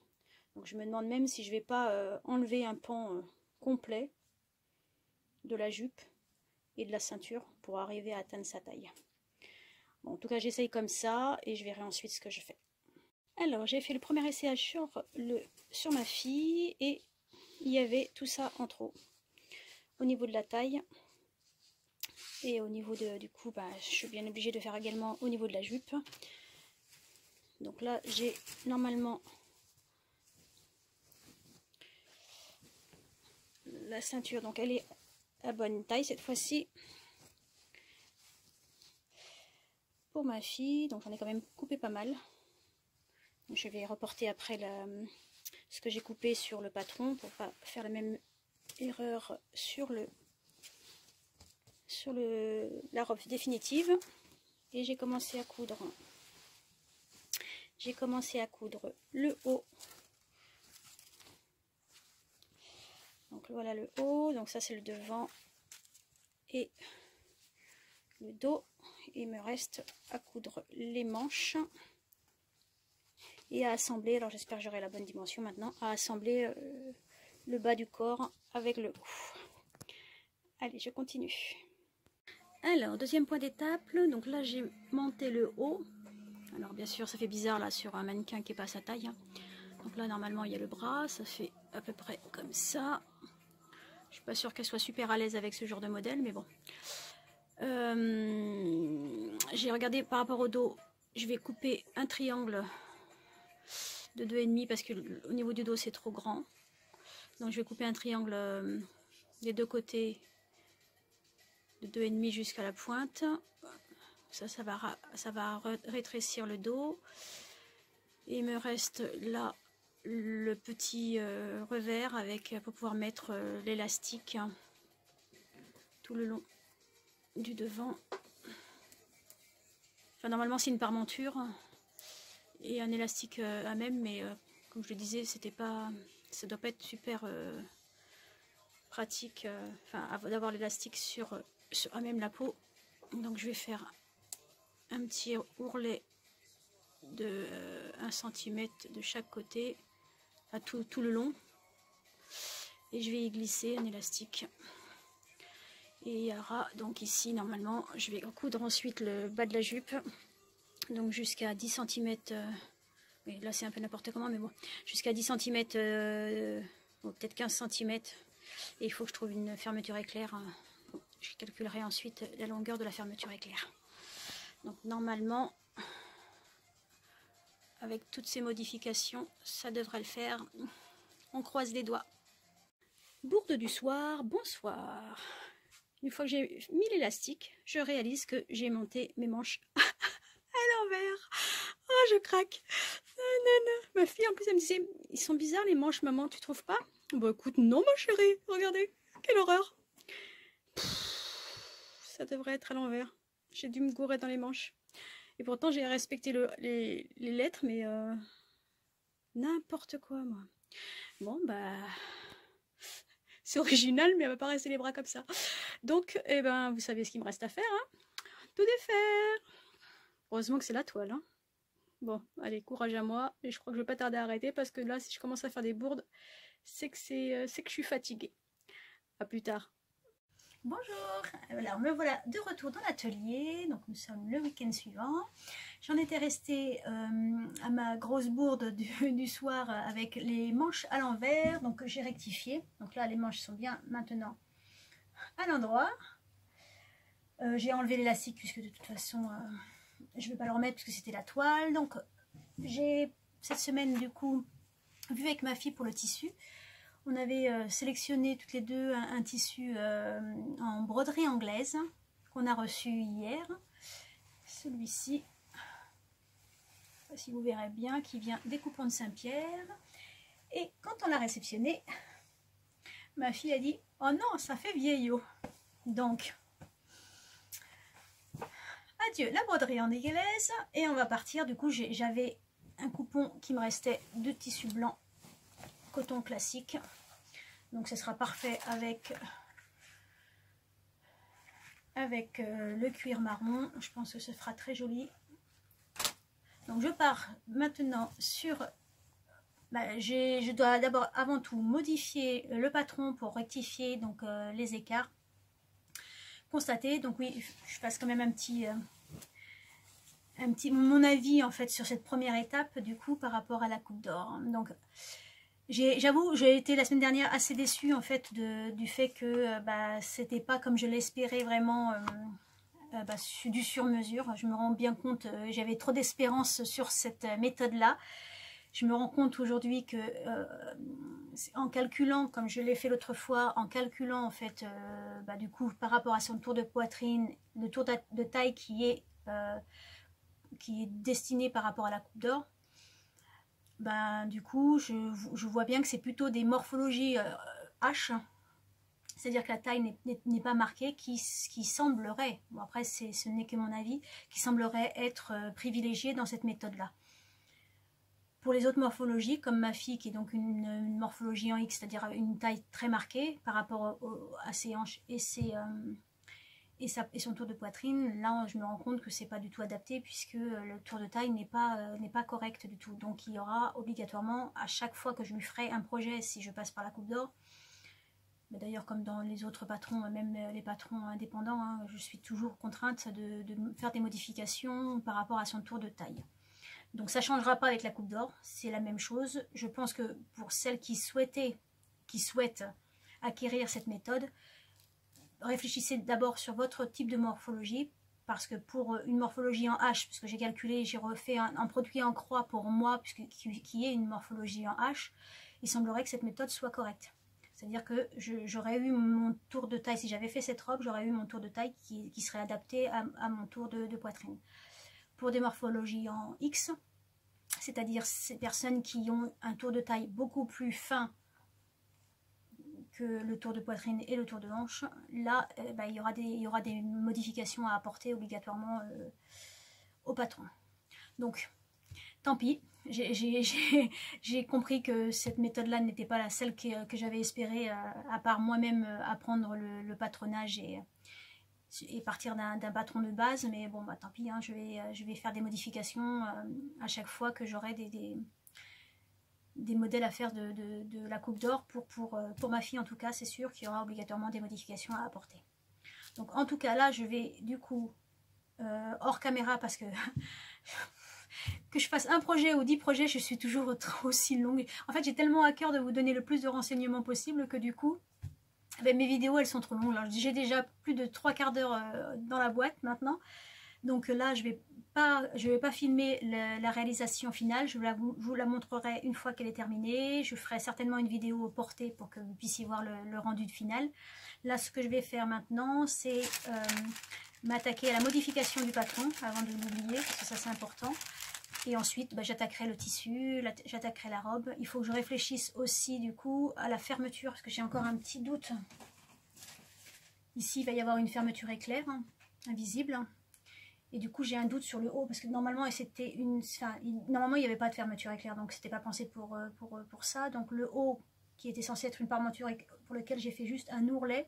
Donc, je me demande même si je ne vais pas enlever un pan complet de la jupe et de la ceinture pour arriver à atteindre sa taille. Bon, en tout cas, j'essaye comme ça et je verrai ensuite ce que je fais. Alors, j'ai fait le premier essayage sur ma fille et il y avait tout ça en trop. Au niveau de la taille et au niveau du coup, je suis bien obligée de faire également au niveau de la jupe. Donc là, j'ai normalement la ceinture, donc elle est à bonne taille cette fois-ci. Pour ma fille, donc j'en ai quand même coupé pas mal. Donc, je vais reporter après ce que j'ai coupé sur le patron pour pas faire la même erreur sur la robe définitive. Et j'ai commencé à coudre. J'ai commencé à coudre le haut. Donc voilà le haut, donc ça c'est le devant et le dos. Il me reste à coudre les manches et à assembler, alors j'espère que j'aurai la bonne dimension maintenant, à assembler le bas du corps avec le haut. Allez, je continue. Alors, deuxième point d'étape, donc là j'ai monté le haut. Alors bien sûr ça fait bizarre là sur un mannequin qui n'est pas à sa taille. Hein. Donc là normalement il y a le bras, ça fait à peu près comme ça. Je suis pas sûre qu'elle soit super à l'aise avec ce genre de modèle, mais bon. J'ai regardé par rapport au dos, je vais couper un triangle de 2,5 parce que au niveau du dos c'est trop grand. Donc je vais couper un triangle des deux côtés de 2,5 jusqu'à la pointe. Ça va rétrécir le dos. Et il me reste là le petit revers pour pouvoir mettre l'élastique tout le long du devant. Enfin, normalement c'est une parmenture et un élastique à même, mais comme je le disais, ça doit pas être super pratique d'avoir l'élastique à même la peau. Donc je vais faire un petit ourlet de 1 cm de chaque côté, à tout le long, et je vais y glisser un élastique. Et il y aura donc ici normalement, je vais coudre ensuite le bas de la jupe, donc jusqu'à 10 cm, mais là c'est un peu n'importe comment, mais bon, jusqu'à 10 cm, peut-être 15 cm, et il faut que je trouve une fermeture éclair. Je calculerai ensuite la longueur de la fermeture éclair. Donc normalement, avec toutes ces modifications, ça devrait le faire. On croise les doigts. Bourde du soir, bonsoir. Une fois que j'ai mis l'élastique, je réalise que j'ai monté mes manches à l'envers. Oh, je craque. Ma fille en plus elle me disait, ils sont bizarres les manches maman, tu trouves pas? Bon écoute, non ma chérie, regardez, quelle horreur. Ça devrait être à l'envers. J'ai dû me gourer dans les manches. Et pourtant j'ai respecté les lettres, mais n'importe quoi moi. Bon c'est original, mais elle va pas rester les bras comme ça. Donc, eh ben, vous savez ce qu'il me reste à faire. Hein, tout défaire. Heureusement que c'est la toile. Hein. Bon, allez, courage à moi. Et je crois que je vais pas tarder à arrêter parce que là, si je commence à faire des bourdes, c'est que je suis fatiguée. À plus tard. Bonjour, alors me voilà de retour dans l'atelier, donc nous sommes le week-end suivant. J'en étais restée à ma grosse bourde du soir avec les manches à l'envers, donc j'ai rectifié. Donc là les manches sont bien maintenant à l'endroit. J'ai enlevé l'élastique puisque de toute façon je ne vais pas le remettre puisque c'était la toile. Donc j'ai cette semaine du coup vu avec ma fille pour le tissu. On avait sélectionné toutes les deux un tissu en broderie anglaise qu'on a reçu hier. Celui-ci, si vous verrez bien, qui vient des Coupons de Saint-Pierre. Et quand on l'a réceptionné, ma fille a dit « Oh non, ça fait vieillot !» Donc, adieu la broderie anglaise et on va partir. Du coup, j'avais un coupon qui me restait de tissu blanc coton classique, donc ce sera parfait avec le cuir marron. Je pense que ce fera très joli. Donc je pars maintenant sur je dois d'abord avant tout modifier le patron pour rectifier donc les écarts constatés. Donc oui, je passe quand même un petit mon avis en fait sur cette première étape du coup par rapport à la coupe d'or. Donc j'avoue, j'ai été la semaine dernière assez déçue en fait du fait que c'était pas comme je l'espérais vraiment du sur-mesure. Je me rends bien compte, j'avais trop d'espérance sur cette méthode-là. Je me rends compte aujourd'hui que en calculant, comme je l'ai fait l'autre fois, en calculant en fait du coup par rapport à son tour de poitrine, le tour de taille qui est destiné par rapport à la coupe d'or, du coup je vois bien que c'est plutôt des morphologies H, c'est-à-dire que la taille n'est pas marquée, qui semblerait, bon après ce n'est que mon avis, qui semblerait être privilégiée dans cette méthode-là. Pour les autres morphologies, comme ma fille qui est donc une morphologie en X, c'est-à-dire une taille très marquée par rapport à ses hanches et son tour de poitrine, là je me rends compte que c'est pas du tout adapté puisque le tour de taille n'est pas correct du tout. Donc il y aura obligatoirement à chaque fois que je lui ferai un projet, si je passe par la coupe d'or, d'ailleurs comme dans les autres patrons, même les patrons indépendants, hein, je suis toujours contrainte de faire des modifications par rapport à son tour de taille. Donc ça ne changera pas avec la coupe d'or, c'est la même chose. Je pense que pour celles qui souhaitent acquérir cette méthode, réfléchissez d'abord sur votre type de morphologie, parce que pour une morphologie en H, puisque j'ai calculé, j'ai refait un produit en croix pour moi, qui est une morphologie en H, il semblerait que cette méthode soit correcte. C'est-à-dire que j'aurais eu mon tour de taille, si j'avais fait cette robe, j'aurais eu mon tour de taille qui serait adapté à mon tour de poitrine. Pour des morphologies en X, c'est-à-dire ces personnes qui ont un tour de taille beaucoup plus fin que le tour de poitrine et le tour de hanche, là il y aura des modifications à apporter obligatoirement au patron. Donc tant pis, j'ai compris que cette méthode-là n'était pas la seule que j'avais espéré, à part moi-même apprendre le patronage et partir d'un patron de base, mais bon tant pis, hein, je vais faire des modifications à chaque fois que j'aurai des modèles à faire de la coupe d'or pour ma fille. En tout cas c'est sûr qu'il y aura obligatoirement des modifications à apporter. Donc en tout cas là je vais du coup hors caméra, parce que que je fasse un projet ou 10 projets, je suis toujours aussi longue. En fait j'ai tellement à cœur de vous donner le plus de renseignements possible que du coup mes vidéos elles sont trop longues. J'ai déjà plus de 3/4 d'heure dans la boîte maintenant, donc là je vais pas filmer la réalisation finale. Je vous la montrerai une fois qu'elle est terminée. Je ferai certainement une vidéo portée pour que vous puissiez voir le rendu final. Là ce que je vais faire maintenant, c'est m'attaquer à la modification du patron avant de l'oublier, parce que ça c'est important. Et ensuite, j'attaquerai le tissu, j'attaquerai la robe. Il faut que je réfléchisse aussi du coup à la fermeture, parce que j'ai encore un petit doute. Ici, il va y avoir une fermeture éclair, hein, invisible. Et du coup, j'ai un doute sur le haut, parce que normalement, normalement il n'y avait pas de fermeture éclair, donc c'était pas pensé pour ça. Donc le haut, qui était censé être une fermeture pour lequel j'ai fait juste un ourlet,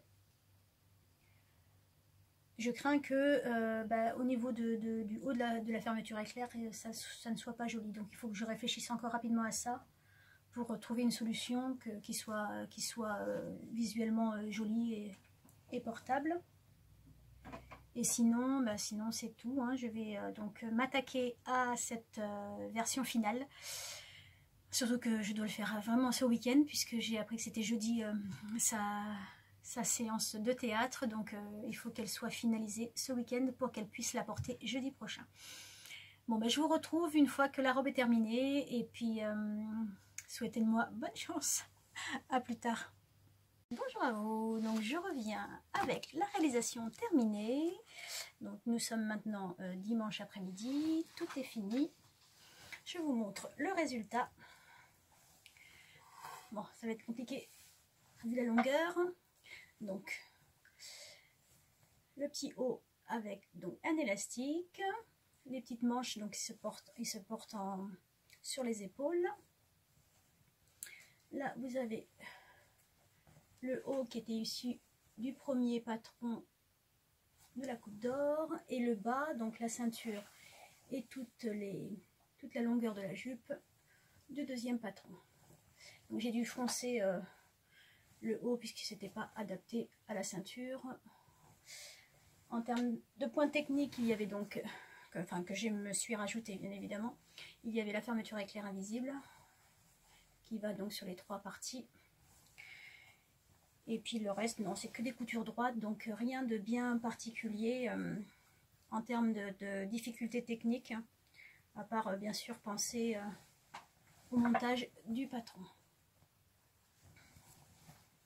je crains que au niveau du haut de la fermeture éclair, ça ne soit pas joli. Donc il faut que je réfléchisse encore rapidement à ça pour trouver une solution qui soit visuellement jolie et portable. Et sinon, sinon c'est tout, hein. Je vais donc m'attaquer à cette version finale. Surtout que je dois le faire vraiment ce week-end, puisque j'ai appris que c'était jeudi sa séance de théâtre. Donc il faut qu'elle soit finalisée ce week-end pour qu'elle puisse la porter jeudi prochain. Bon, je vous retrouve une fois que la robe est terminée. Et puis, souhaitez-moi bonne chance. À plus tard. Bonjour à vous, donc je reviens avec la réalisation terminée. Donc nous sommes maintenant dimanche après-midi, tout est fini. Je vous montre le résultat. Bon, ça va être compliqué vu la longueur. Donc le petit haut avec donc un élastique, les petites manches donc ils se portent sur les épaules. Là vous avez le haut qui était issu du premier patron de la coupe d'or et le bas, donc la ceinture et toute la longueur de la jupe du deuxième patron. Donc j'ai dû froncer le haut puisqu'il ne s'était pas adapté à la ceinture. En termes de points techniques, il y avait donc, que je me suis rajouté bien évidemment, il y avait la fermeture éclair invisible qui va donc sur les 3 parties. Et puis le reste, non, c'est que des coutures droites, donc rien de bien particulier en termes de difficultés techniques, à part bien sûr penser au montage du patron.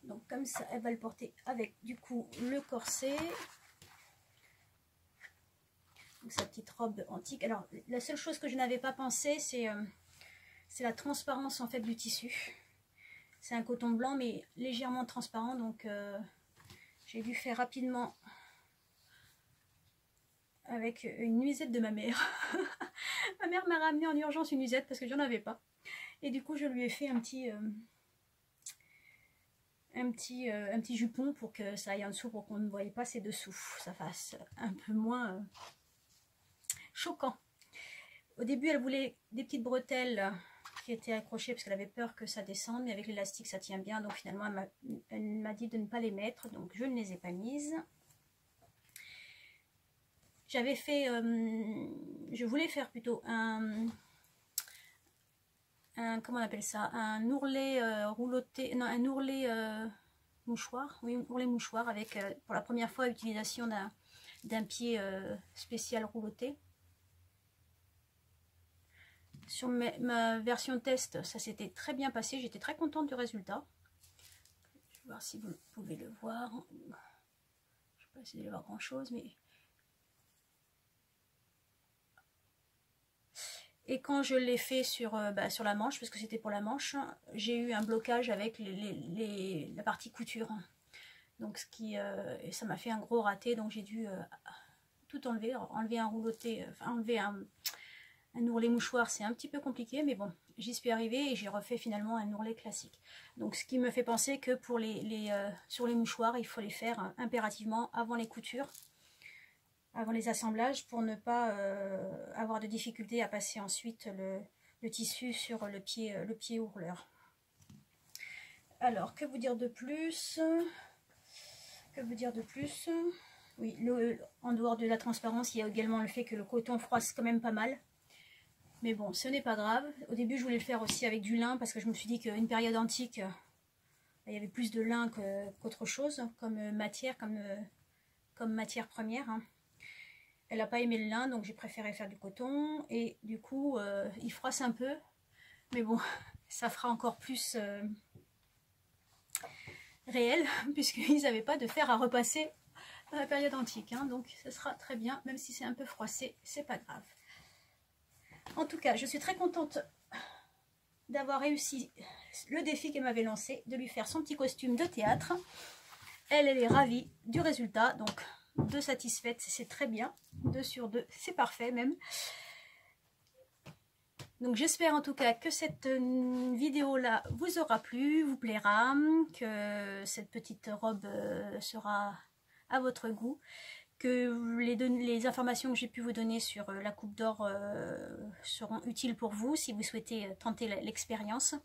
Donc comme ça, elle va le porter avec du coup le corset. Donc sa petite robe antique. Alors la seule chose que je n'avais pas pensé, c'est la transparence en fait du tissu. C'est un coton blanc mais légèrement transparent, donc j'ai dû faire rapidement avec une nuisette de ma mère. Ma mère m'a ramené en urgence une nuisette parce que j'en avais pas. Et du coup je lui ai fait un petit jupon pour que ça aille en dessous, pour qu'on ne voie pas ses dessous, ça fasse un peu moins choquant. Au début elle voulait des petites bretelles qui étaient accrochées parce qu'elle avait peur que ça descende, mais avec l'élastique ça tient bien, donc finalement elle m'a dit de ne pas les mettre, donc je ne les ai pas mises. J'avais fait, je voulais faire plutôt un comment on appelle ça, un ourlet rouloté, non, un ourlet mouchoir, oui, ourlet mouchoir avec pour la première fois utilisation d'un pied spécial rouloté. Sur ma version test, ça s'était très bien passé, j'étais très contente du résultat. Je vais voir si vous pouvez le voir. Je ne vais pas essayer de voir grand chose, mais... Et quand je l'ai fait sur la manche, parce que c'était pour la manche, j'ai eu un blocage avec la partie couture. Donc et ça m'a fait un gros raté, donc j'ai dû tout enlever un rouloté, enfin enlever un ourlet mouchoir, c'est un petit peu compliqué, mais bon, j'y suis arrivée et j'ai refait finalement un ourlet classique. Donc ce qui me fait penser que pour sur les mouchoirs, il faut les faire impérativement avant les coutures, avant les assemblages, pour ne pas avoir de difficulté à passer ensuite le tissu sur le pied ourleur. Alors, que vous dire de plus? Que vous dire de plus? Oui, en dehors de la transparence, il y a également le fait que le coton froisse quand même pas mal. Mais bon, ce n'est pas grave. Au début, je voulais le faire aussi avec du lin parce que je me suis dit qu'une période antique, il y avait plus de lin qu'autre chose comme matière, comme matière première. Hein. Elle n'a pas aimé le lin, donc j'ai préféré faire du coton. Et du coup, il froisse un peu. Mais bon, ça fera encore plus réel puisqu'ils n'avaient pas de fer à repasser dans la période antique. Hein. Donc, ce sera très bien, même si c'est un peu froissé, c'est pas grave. En tout cas, je suis très contente d'avoir réussi le défi qu'elle m'avait lancé, de lui faire son petit costume de théâtre. Elle est ravie du résultat, donc 2 satisfaites, c'est très bien. 2 sur 2, c'est parfait même. Donc j'espère en tout cas que cette vidéo-là vous aura plu, vous plaira, que cette petite robe sera à votre goût, que les informations que j'ai pu vous donner sur la coupe d'or seront utiles pour vous si vous souhaitez tenter l'expérience.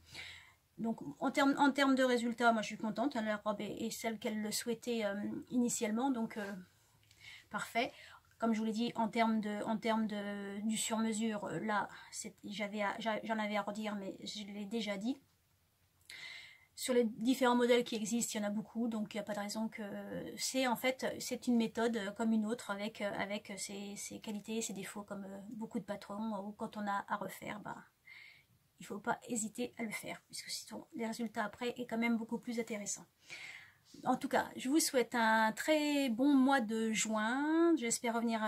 Donc en termes de résultats, moi je suis contente, hein, la robe est celle qu'elle le souhaitait initialement, donc parfait. Comme je vous l'ai dit, en termes du sur-mesure, là j'en avais à redire, mais je l'ai déjà dit. Sur les différents modèles qui existent, il y en a beaucoup, donc il n'y a pas de raison que... En fait, c'est une méthode comme une autre, avec ses qualités, ses défauts, comme beaucoup de patrons, ou quand on a à refaire, bah, il ne faut pas hésiter à le faire, puisque sinon les résultats après est quand même beaucoup plus intéressant. En tout cas, je vous souhaite un très bon mois de juin. J'espère revenir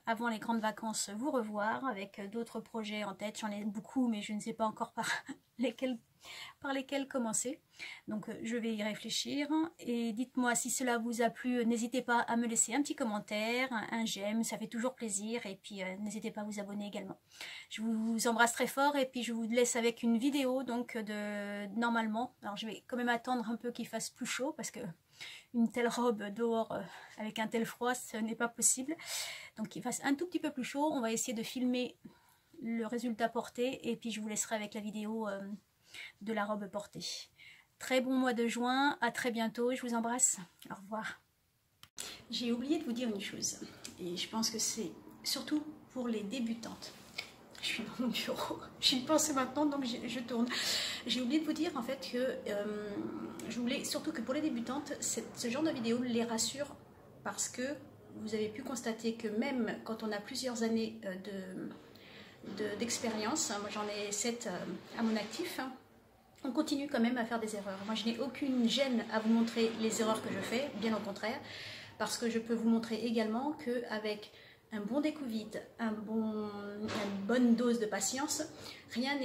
avant les grandes vacances vous revoir avec d'autres projets en tête. J'en ai beaucoup, mais je ne sais pas encore par lesquels commencer. Donc je vais y réfléchir. Et dites-moi si cela vous a plu. N'hésitez pas à me laisser un petit commentaire, un j'aime, ça fait toujours plaisir. Et puis n'hésitez pas à vous abonner également. Je vous embrasse très fort et puis je vous laisse avec une vidéo donc normalement. Alors je vais quand même attendre un peu qu'il fasse plus chaud parce que une telle robe dehors avec un tel froid, ce n'est pas possible. Donc qu'il fasse un tout petit peu plus chaud. On va essayer de filmer le résultat porté et puis je vous laisserai avec la vidéo de la robe portée. Très bon mois de juin, à très bientôt, je vous embrasse, au revoir. J'ai oublié de vous dire une chose, et je pense que c'est surtout pour les débutantes. Je suis dans mon bureau, j'y pense maintenant, donc je tourne. J'ai oublié de vous dire en fait que je voulais surtout que pour les débutantes, ce genre de vidéo les rassure, parce que vous avez pu constater que même quand on a plusieurs années d'expérience, moi j'en ai 7 à mon actif, on continue quand même à faire des erreurs. Moi je n'ai aucune gêne à vous montrer les erreurs que je fais, bien au contraire, parce que je peux vous montrer également qu'avec un bon découvite, une bonne dose de patience, rien ne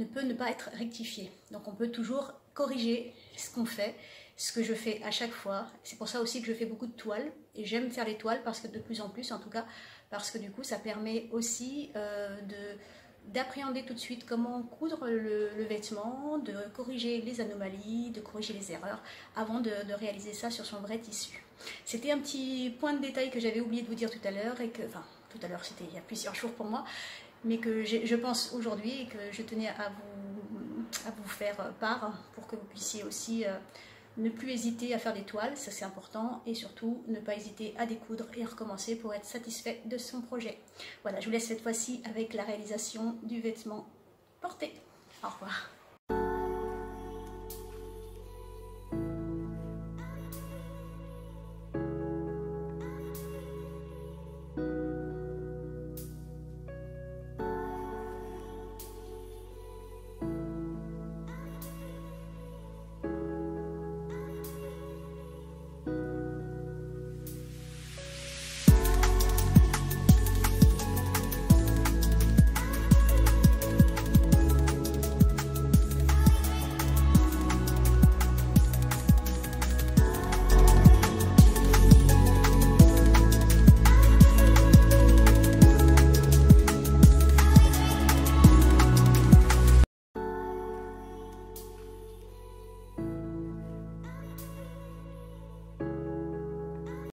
peut ne pas être rectifié. Donc on peut toujours corriger ce qu'on fait, ce que je fais à chaque fois. C'est pour ça aussi que je fais beaucoup de toiles, et j'aime faire les toiles parce que de plus en plus en tout cas, parce que du coup ça permet aussi d'appréhender tout de suite comment coudre le vêtement, de corriger les anomalies, de corriger les erreurs avant de réaliser ça sur son vrai tissu. C'était un petit point de détail que j'avais oublié de vous dire tout à l'heure, et que, enfin tout à l'heure c'était il y a plusieurs jours pour moi, mais que je pense aujourd'hui et que je tenais à vous faire part pour que vous puissiez aussi ne plus hésiter à faire des toiles, ça c'est important, et surtout ne pas hésiter à découdre et à recommencer pour être satisfait de son projet. Voilà, je vous laisse cette fois-ci avec la réalisation du vêtement porté. Au revoir.